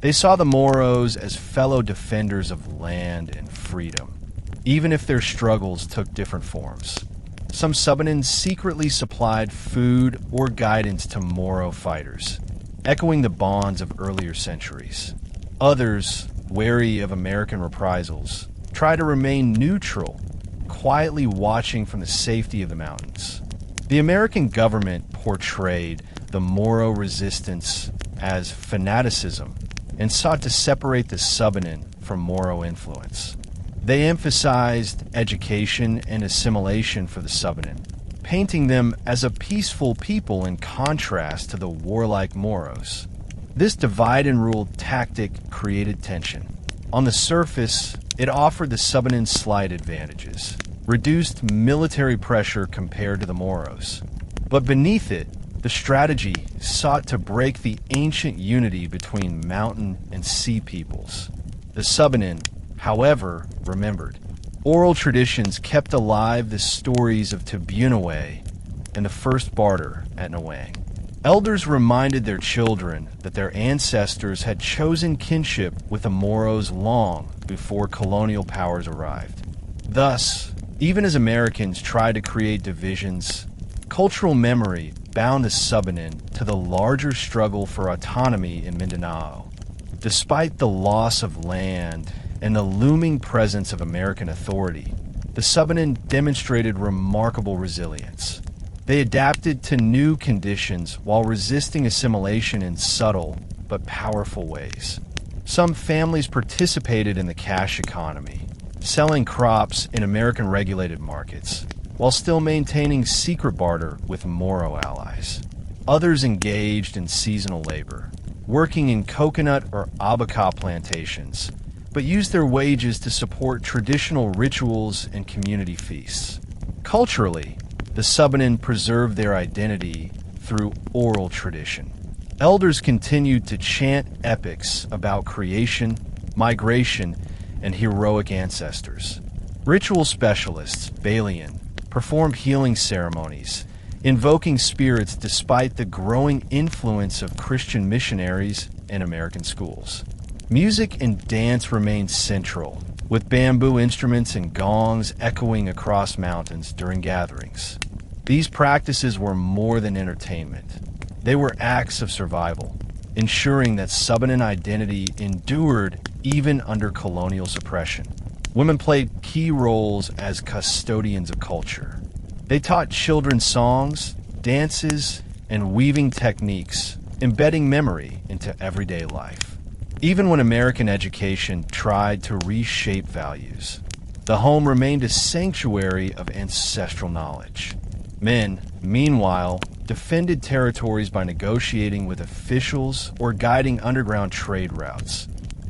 They saw the Moros as fellow defenders of land and freedom, even if their struggles took different forms. Some Subanen secretly supplied food or guidance to Moro fighters, echoing the bonds of earlier centuries. Others, wary of American reprisals, tried to remain neutral, quietly watching from the safety of the mountains. The American government portrayed the Moro resistance as fanaticism and sought to separate the Subanen from Moro influence. They emphasized education and assimilation for the Subanen, painting them as a peaceful people in contrast to the warlike Moros. This divide-and-rule tactic created tension. On the surface, it offered the Subanen slight advantages, reduced military pressure compared to the Moros. But beneath it, the strategy sought to break the ancient unity between mountain and sea peoples. The Subanen, however, remembered. Oral traditions kept alive the stories of Tibunaway and the first barter at Nawang. Elders reminded their children that their ancestors had chosen kinship with the Moros long before colonial powers arrived. Thus, even as Americans tried to create divisions, cultural memory bound the Subanen to the larger struggle for autonomy in Mindanao. Despite the loss of land and the looming presence of American authority, the Subanen demonstrated remarkable resilience. They adapted to new conditions while resisting assimilation in subtle but powerful ways. Some families participated in the cash economy, selling crops in American regulated markets, while still maintaining secret barter with Moro allies. Others engaged in seasonal labor, working in coconut or abaca plantations, but used their wages to support traditional rituals and community feasts. Culturally, the Subanen preserved their identity through oral tradition. Elders continued to chant epics about creation, migration, and heroic ancestors. Ritual specialists, Balian, performed healing ceremonies, invoking spirits despite the growing influence of Christian missionaries and American schools. Music and dance remained central, with bamboo instruments and gongs echoing across mountains during gatherings. These practices were more than entertainment. They were acts of survival, ensuring that Subanen identity endured even under colonial suppression. Women played key roles as custodians of culture. They taught children songs, dances, and weaving techniques, embedding memory into everyday life. Even when American education tried to reshape values, the home remained a sanctuary of ancestral knowledge. Men, meanwhile, defended territories by negotiating with officials or guiding underground trade routes,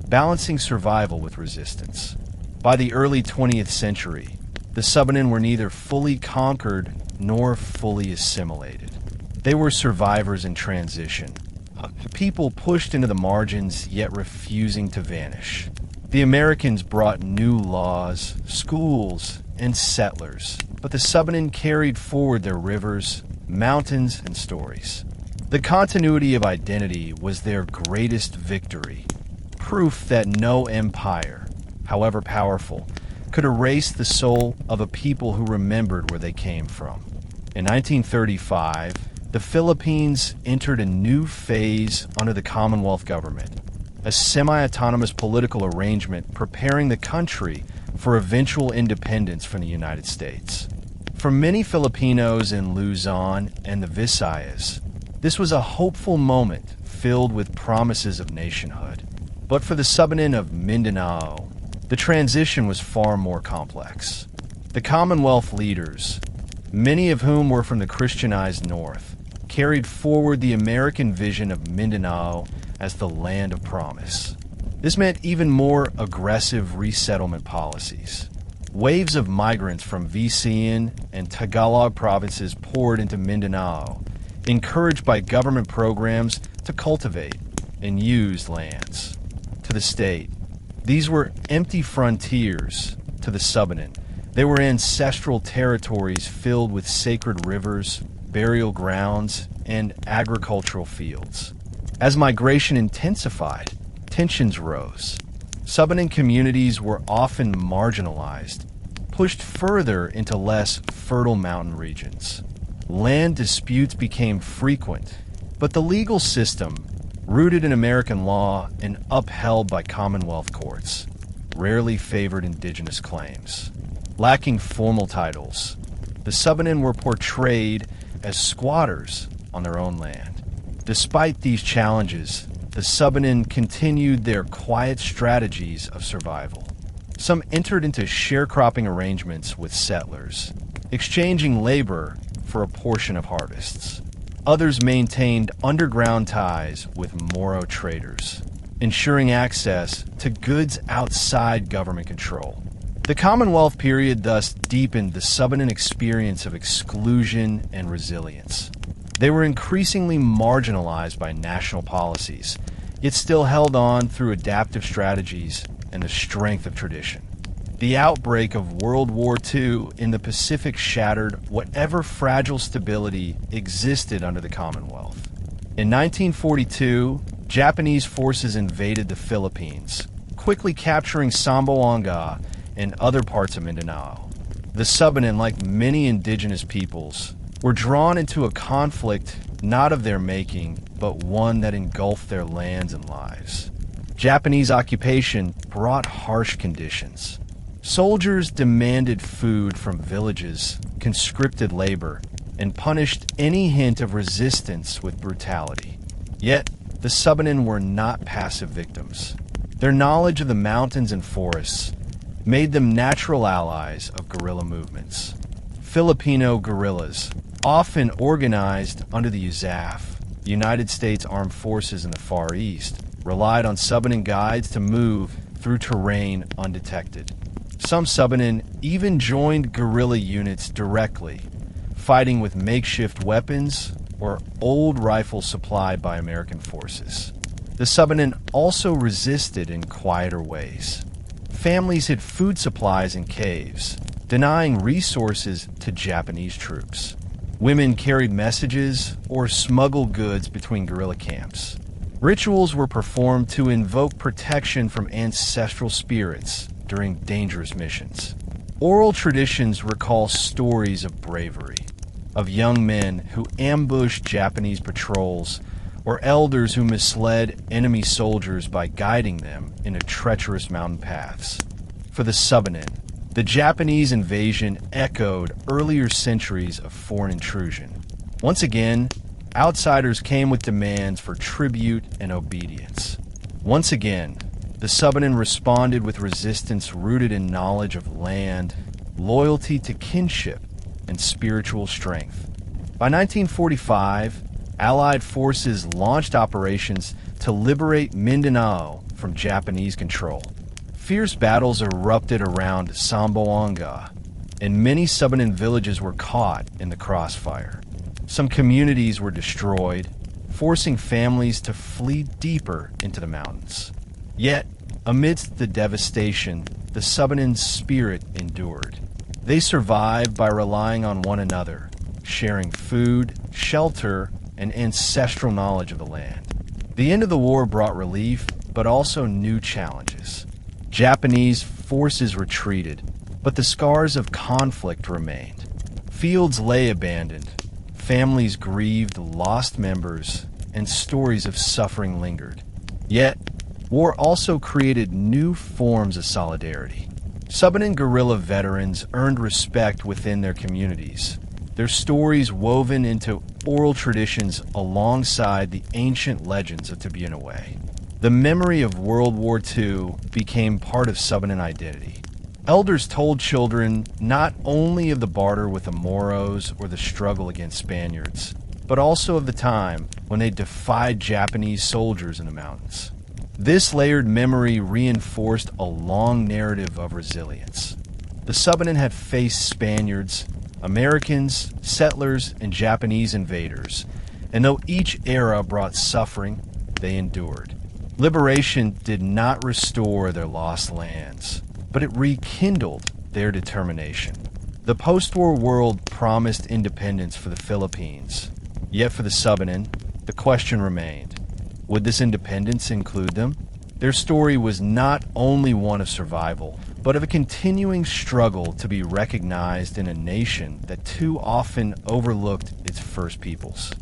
balancing survival with resistance. By the early 20th century, the Subanen were neither fully conquered nor fully assimilated. They were survivors in transition, people pushed into the margins yet refusing to vanish. The Americans brought new laws, schools, and settlers, but the Subanen carried forward their rivers, mountains, and stories. The continuity of identity was their greatest victory, proof that no empire, however powerful, could erase the soul of a people who remembered where they came from. In 1935, the Philippines entered a new phase under the Commonwealth government, a semi-autonomous political arrangement preparing the country for eventual independence from the United States. For many Filipinos in Luzon and the Visayas, this was a hopeful moment filled with promises of nationhood. But for the Subanen of Mindanao, the transition was far more complex. The Commonwealth leaders, many of whom were from the Christianized North, carried forward the American vision of Mindanao as the land of promise. This meant even more aggressive resettlement policies. Waves of migrants from Visayan and Tagalog provinces poured into Mindanao, encouraged by government programs to cultivate and use lands. To the state, these were empty frontiers. To the Subanen, they were ancestral territories filled with sacred rivers, burial grounds, and agricultural fields. As migration intensified, tensions rose. Subanen communities were often marginalized, pushed further into less fertile mountain regions. Land disputes became frequent, but the legal system, rooted in American law and upheld by Commonwealth courts, rarely favored indigenous claims. Lacking formal titles, the Subanen were portrayed as squatters on their own land. Despite these challenges, the Subanen continued their quiet strategies of survival. Some entered into sharecropping arrangements with settlers, exchanging labor for a portion of harvests. Others maintained underground ties with Moro traders, ensuring access to goods outside government control. The Commonwealth period thus deepened the Subanen experience of exclusion and resilience. They were increasingly marginalized by national policies, yet still held on through adaptive strategies and the strength of tradition. The outbreak of World War II in the Pacific shattered whatever fragile stability existed under the Commonwealth. In 1942, Japanese forces invaded the Philippines, quickly capturing Zamboanga and other parts of Mindanao. The Subanen, like many indigenous peoples, were drawn into a conflict not of their making, but one that engulfed their lands and lives. Japanese occupation brought harsh conditions. Soldiers demanded food from villages, conscripted labor, and punished any hint of resistance with brutality. Yet, the Subanen were not passive victims. Their knowledge of the mountains and forests made them natural allies of guerrilla movements. Filipino guerrillas, often organized under the USAF, the United States Armed Forces in the Far East, relied on Subanen guides to move through terrain undetected. Some Subanen even joined guerrilla units directly, fighting with makeshift weapons or old rifles supplied by American forces. The Subanen also resisted in quieter ways. Families hid food supplies in caves, denying resources to Japanese troops. Women carried messages or smuggled goods between guerrilla camps. Rituals were performed to invoke protection from ancestral spirits during dangerous missions. Oral traditions recall stories of bravery, of young men who ambushed Japanese patrols or elders who misled enemy soldiers by guiding them into treacherous mountain paths. For the Subanen, the Japanese invasion echoed earlier centuries of foreign intrusion. Once again, outsiders came with demands for tribute and obedience. Once again, the Subanen responded with resistance rooted in knowledge of land, loyalty to kinship, and spiritual strength. By 1945, Allied forces launched operations to liberate Mindanao from Japanese control. Fierce battles erupted around Zamboanga, and many Subanen villages were caught in the crossfire. Some communities were destroyed, forcing families to flee deeper into the mountains. Yet, amidst the devastation, the Subanen's spirit endured. They survived by relying on one another, sharing food, shelter, and ancestral knowledge of the land. The end of the war brought relief, but also new challenges. Japanese forces retreated, but the scars of conflict remained. Fields lay abandoned, families grieved lost members, and stories of suffering lingered. Yet, war also created new forms of solidarity. Subanen guerrilla veterans earned respect within their communities, their stories woven into oral traditions alongside the ancient legends of Tabuenaway. The memory of World War II became part of Subanen identity. Elders told children not only of the barter with the Moros or the struggle against Spaniards, but also of the time when they defied Japanese soldiers in the mountains. This layered memory reinforced a long narrative of resilience. The Subanen had faced Spaniards, Americans, settlers, and Japanese invaders, and though each era brought suffering, they endured. Liberation did not restore their lost lands, but it rekindled their determination. The post-war world promised independence for the Philippines, yet for the Subanen, the question remained: would this independence include them? Their story was not only one of survival, but of a continuing struggle to be recognized in a nation that too often overlooked its first peoples.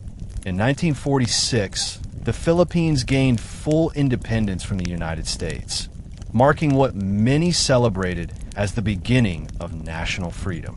In 1946, the Philippines gained full independence from the United States, marking what many celebrated as the beginning of national freedom.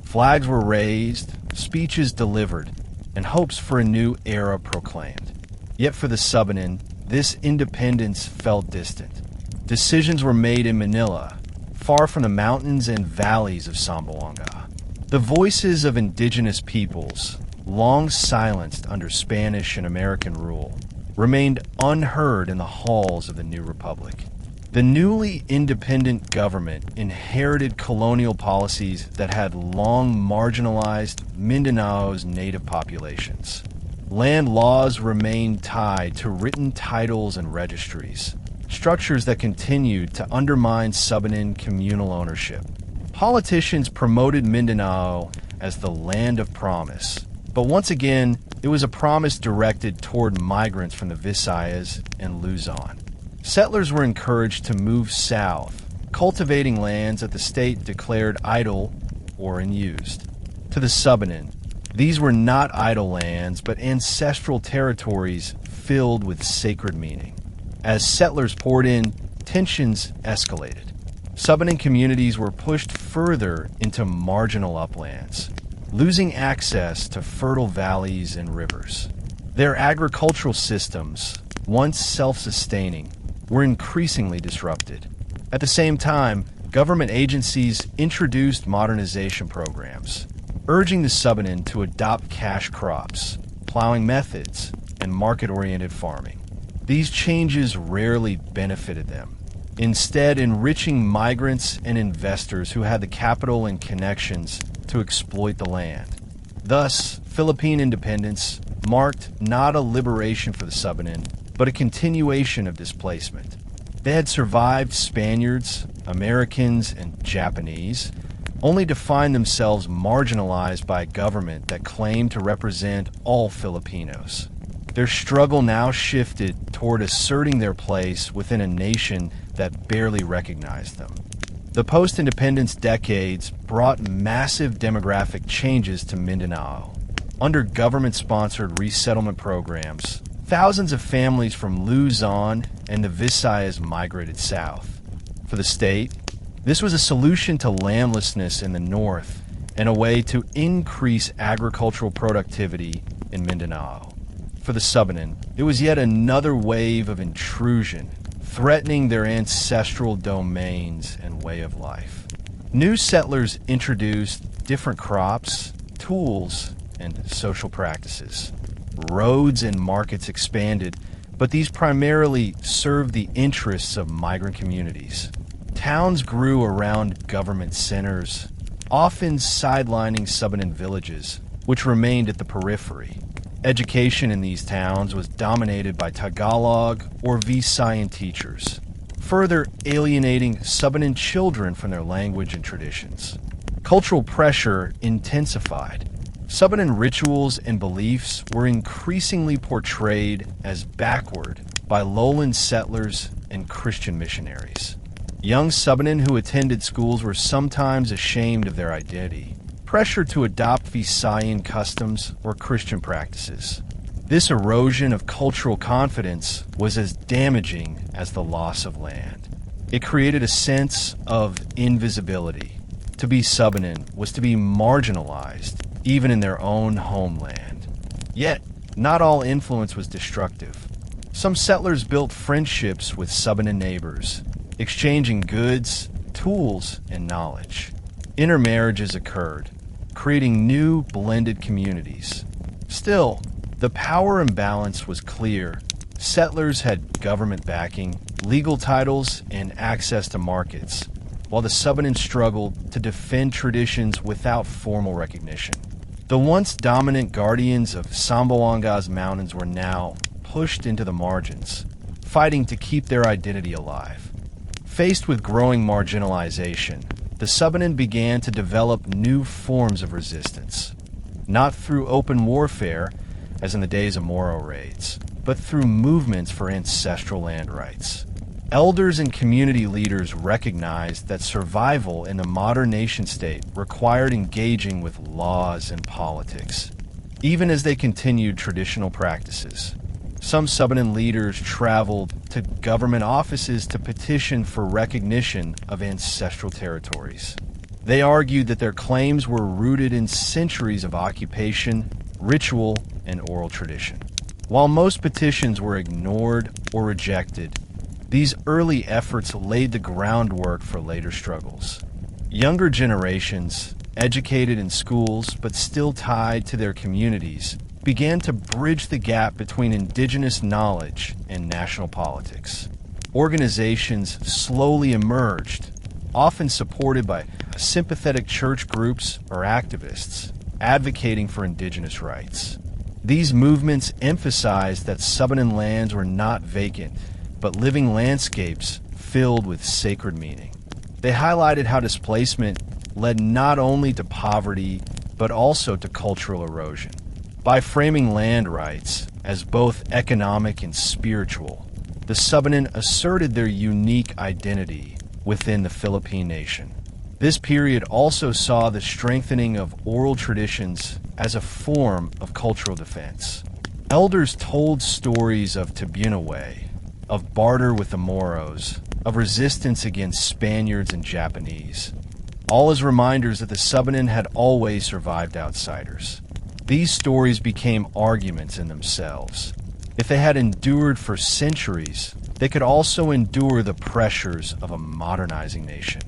Flags were raised, speeches delivered, and hopes for a new era proclaimed. Yet for the Subanen, this independence felt distant. Decisions were made in Manila, far from the mountains and valleys of Zamboanga. The voices of indigenous peoples, long silenced under Spanish and American rule, remained unheard in the halls of the new republic. The newly independent government inherited colonial policies that had long marginalized Mindanao's native populations. Land laws remained tied to written titles and registries, structures that continued to undermine Subanen communal ownership. Politicians promoted Mindanao as the land of promise, but once again, it was a promise directed toward migrants from the Visayas and Luzon. Settlers were encouraged to move south, cultivating lands that the state declared idle or unused. To the Subanen, these were not idle lands, but ancestral territories filled with sacred meaning. As settlers poured in, tensions escalated. Subanen communities were pushed further into marginal uplands, losing access to fertile valleys and rivers. Their agricultural systems, once self-sustaining, were increasingly disrupted. At the same time, government agencies introduced modernization programs, urging the Subanen to adopt cash crops, plowing methods, and market-oriented farming. These changes rarely benefited them, instead enriching migrants and investors who had the capital and connections to exploit the land. Thus, Philippine independence marked not a liberation for the Subanen, but a continuation of displacement. They had survived Spaniards, Americans, and Japanese, only to find themselves marginalized by a government that claimed to represent all Filipinos. Their struggle now shifted toward asserting their place within a nation that barely recognized them. The post-independence decades brought massive demographic changes to Mindanao. Under government-sponsored resettlement programs, thousands of families from Luzon and the Visayas migrated south. For the state, this was a solution to landlessness in the north and a way to increase agricultural productivity in Mindanao. For the Subanen, it was yet another wave of intrusion, threatening their ancestral domains and way of life. New settlers introduced different crops, tools, and social practices. Roads and markets expanded, but these primarily served the interests of migrant communities. Towns grew around government centers, often sidelining Subanen villages, which remained at the periphery. Education in these towns was dominated by Tagalog or Visayan teachers, further alienating Subanen children from their language and traditions. Cultural pressure intensified. Subanen rituals and beliefs were increasingly portrayed as backward by lowland settlers and Christian missionaries. Young Subanen who attended schools were sometimes ashamed of their identity, pressured to adopt Visayan customs or Christian practices. This erosion of cultural confidence was as damaging as the loss of land. It created a sense of invisibility. To be Subanen was to be marginalized, even in their own homeland. Yet, not all influence was destructive. Some settlers built friendships with Subanen neighbors, exchanging goods, tools, and knowledge. Intermarriages occurred, creating new blended communities. Still, the power imbalance was clear. Settlers had government backing, legal titles, and access to markets, while the Subanen struggled to defend traditions without formal recognition. The once dominant guardians of Samboanga's mountains were now pushed into the margins, fighting to keep their identity alive. Faced with growing marginalization, the Subanen began to develop new forms of resistance, not through open warfare, as in the days of Moro raids, but through movements for ancestral land rights. Elders and community leaders recognized that survival in the modern nation-state required engaging with laws and politics, even as they continued traditional practices. Some Subanen leaders traveled to government offices to petition for recognition of ancestral territories. They argued that their claims were rooted in centuries of occupation, ritual, and oral tradition. While most petitions were ignored or rejected, these early efforts laid the groundwork for later struggles. Younger generations, educated in schools but still tied to their communities, began to bridge the gap between indigenous knowledge and national politics. Organizations slowly emerged, often supported by sympathetic church groups or activists, advocating for indigenous rights. These movements emphasized that Subanen lands were not vacant, but living landscapes filled with sacred meaning. They highlighted how displacement led not only to poverty, but also to cultural erosion. By framing land rights as both economic and spiritual, the Subanen asserted their unique identity within the Philippine nation. This period also saw the strengthening of oral traditions as a form of cultural defense. Elders told stories of Tabunaway, of barter with the Moros, of resistance against Spaniards and Japanese, all as reminders that the Subanen had always survived outsiders. These stories became arguments in themselves. If they had endured for centuries, they could also endure the pressures of a modernizing nation.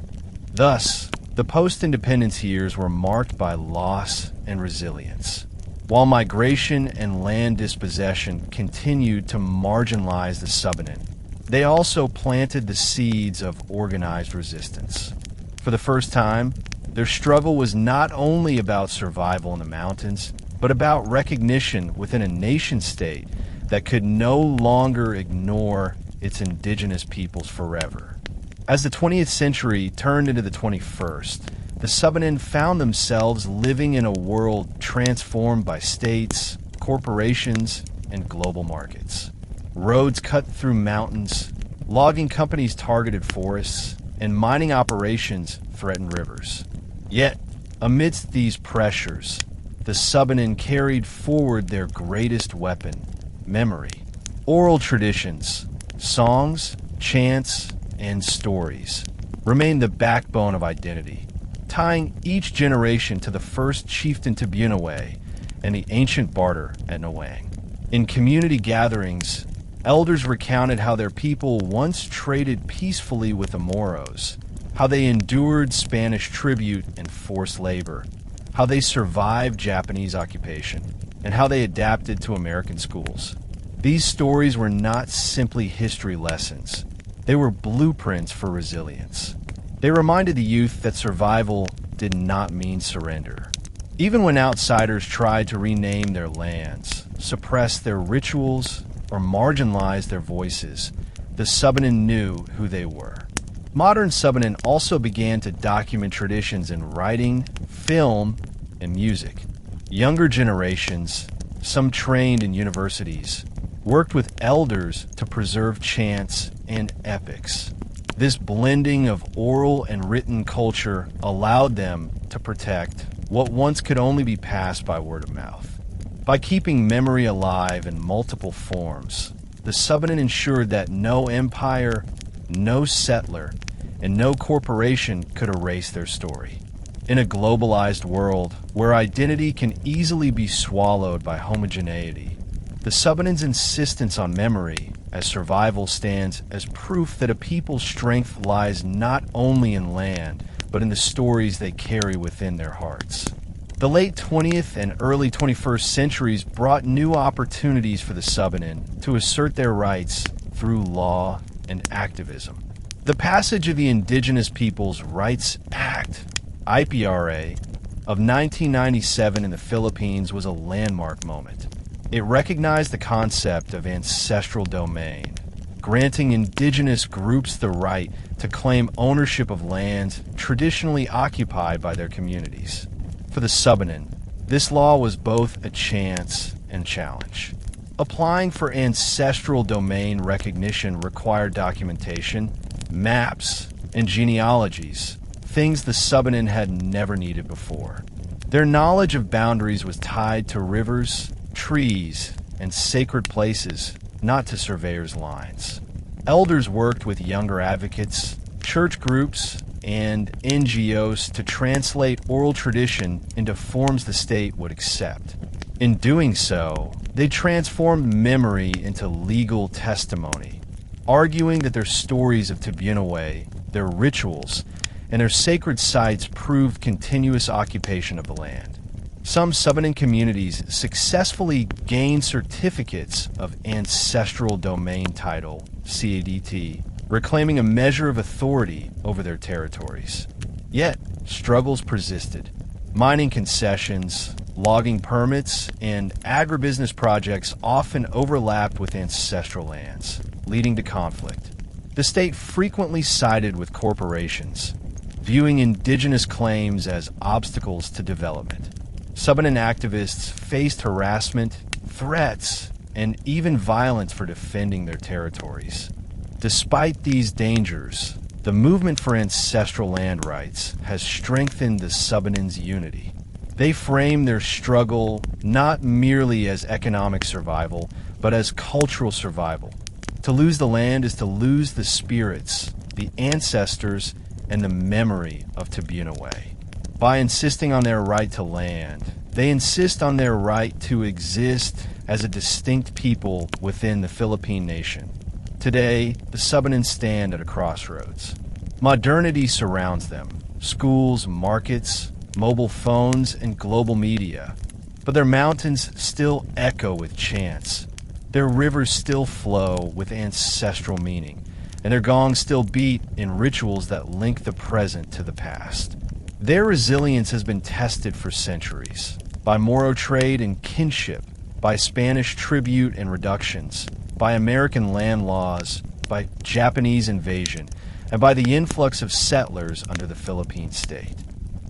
Thus, the post-independence years were marked by loss and resilience. While migration and land dispossession continued to marginalize the Subanen, they also planted the seeds of organized resistance. For the first time, their struggle was not only about survival in the mountains, but about recognition within a nation-state that could no longer ignore its indigenous peoples forever. As the 20th century turned into the 21st, the Subanen found themselves living in a world transformed by states, corporations, and global markets. Roads cut through mountains, logging companies targeted forests, and mining operations threatened rivers. Yet, amidst these pressures, the Subanen carried forward their greatest weapon, memory. Oral traditions, songs, chants, and stories remain the backbone of identity, tying each generation to the first chieftain Tibunaway and the ancient barter at Nawang. In community gatherings, elders recounted how their people once traded peacefully with the Moros, how they endured Spanish tribute and forced labor, how they survived Japanese occupation, and how they adapted to American schools. These stories were not simply history lessons. They were blueprints for resilience. They reminded the youth that survival did not mean surrender. Even when outsiders tried to rename their lands, suppress their rituals, or marginalize their voices, the Subanen knew who they were. Modern Subanen also began to document traditions in writing, film, and music. Younger generations, some trained in universities, worked with elders to preserve chants and epics. This blending of oral and written culture allowed them to protect what once could only be passed by word of mouth. By keeping memory alive in multiple forms, the Subanen ensured that no empire, no settler, and no corporation could erase their story. In a globalized world where identity can easily be swallowed by homogeneity, the Subanen's insistence on memory as survival stands as proof that a people's strength lies not only in land, but in the stories they carry within their hearts. The late 20th and early 21st centuries brought new opportunities for the Subanen to assert their rights through law and activism. The passage of the Indigenous Peoples' Rights Act, IPRA, of 1997 in the Philippines was a landmark moment. It recognized the concept of ancestral domain, granting indigenous groups the right to claim ownership of lands traditionally occupied by their communities. For the Subanen, this law was both a chance and challenge. Applying for ancestral domain recognition required documentation, maps, and genealogies, things the Subanen had never needed before. Their knowledge of boundaries was tied to rivers, trees, and sacred places, not to surveyors' lines. Elders worked with younger advocates, church groups, and NGOs to translate oral tradition into forms the state would accept. In doing so, they transformed memory into legal testimony, arguing that their stories of Tibunaway, their rituals, and their sacred sites proved continuous occupation of the land. Some Subanen communities successfully gained certificates of ancestral domain title, CADT, reclaiming a measure of authority over their territories. Yet, struggles persisted. Mining concessions, logging permits, and agribusiness projects often overlapped with ancestral lands, leading to conflict. The state frequently sided with corporations, viewing indigenous claims as obstacles to development. Subanen activists faced harassment, threats, and even violence for defending their territories. Despite these dangers, the movement for ancestral land rights has strengthened the Subanen's unity. They frame their struggle not merely as economic survival, but as cultural survival. To lose the land is to lose the spirits, the ancestors, and the memory of Tibunaway. By insisting on their right to land, they insist on their right to exist as a distinct people within the Philippine nation. Today, the Subanen stand at a crossroads. Modernity surrounds them: schools, markets, mobile phones, and global media. But their mountains still echo with chants. Their rivers still flow with ancestral meaning, and their gongs still beat in rituals that link the present to the past. Their resilience has been tested for centuries, by Moro trade and kinship, by Spanish tribute and reductions, by American land laws, by Japanese invasion, and by the influx of settlers under the Philippine state.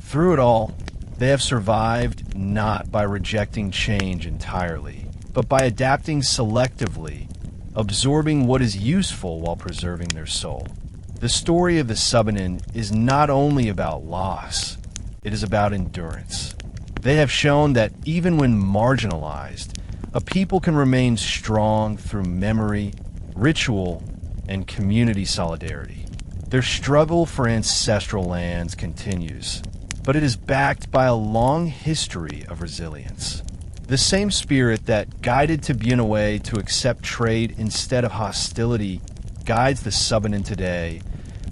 Through it all, they have survived not by rejecting change entirely, but by adapting selectively, absorbing what is useful while preserving their soul. The story of the Subanen is not only about loss, it is about endurance. They have shown that even when marginalized, a people can remain strong through memory, ritual, and community solidarity. Their struggle for ancestral lands continues, but it is backed by a long history of resilience. The same spirit that guided Tibuonaway to accept trade instead of hostility guides the Subanen today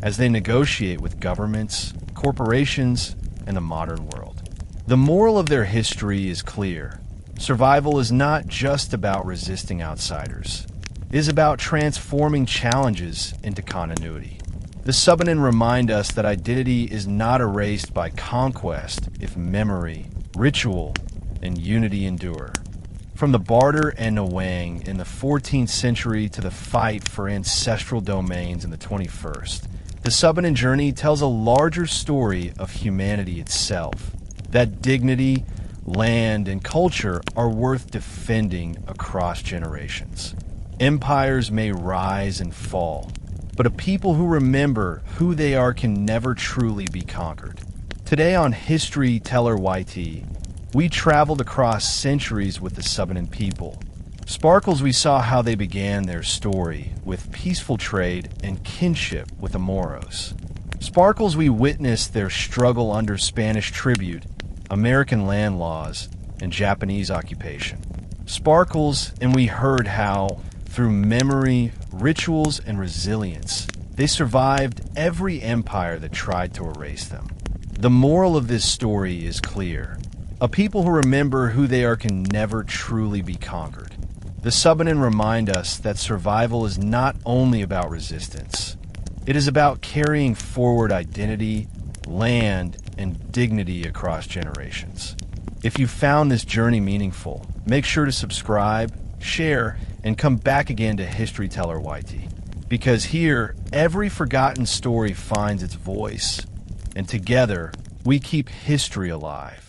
as they negotiate with governments, corporations, and the modern world. The moral of their history is clear. Survival is not just about resisting outsiders. It is about transforming challenges into continuity. The Subanen remind us that identity is not erased by conquest if memory, ritual, and unity endure. From the barter and Nwang in the 14th century to the fight for ancestral domains in the 21st, the Subanen journey tells a larger story of humanity itself. That dignity, land, and culture are worth defending across generations. Empires may rise and fall, but a people who remember who they are can never truly be conquered. Today on History Teller YT, we traveled across centuries with the Subanen people. Sparkles, we saw how they began their story with peaceful trade and kinship with the Moros. Sparkles, we witnessed their struggle under Spanish tribute, American land laws, and Japanese occupation. Sparkles, and we heard how, through memory, rituals, and resilience, they survived every empire that tried to erase them. The moral of this story is clear. A people who remember who they are can never truly be conquered. The Subanen remind us that survival is not only about resistance. It is about carrying forward identity, land, and dignity across generations. If you found this journey meaningful, make sure to subscribe, share, and come back again to History Teller YT. Because here, every forgotten story finds its voice, and together, we keep history alive.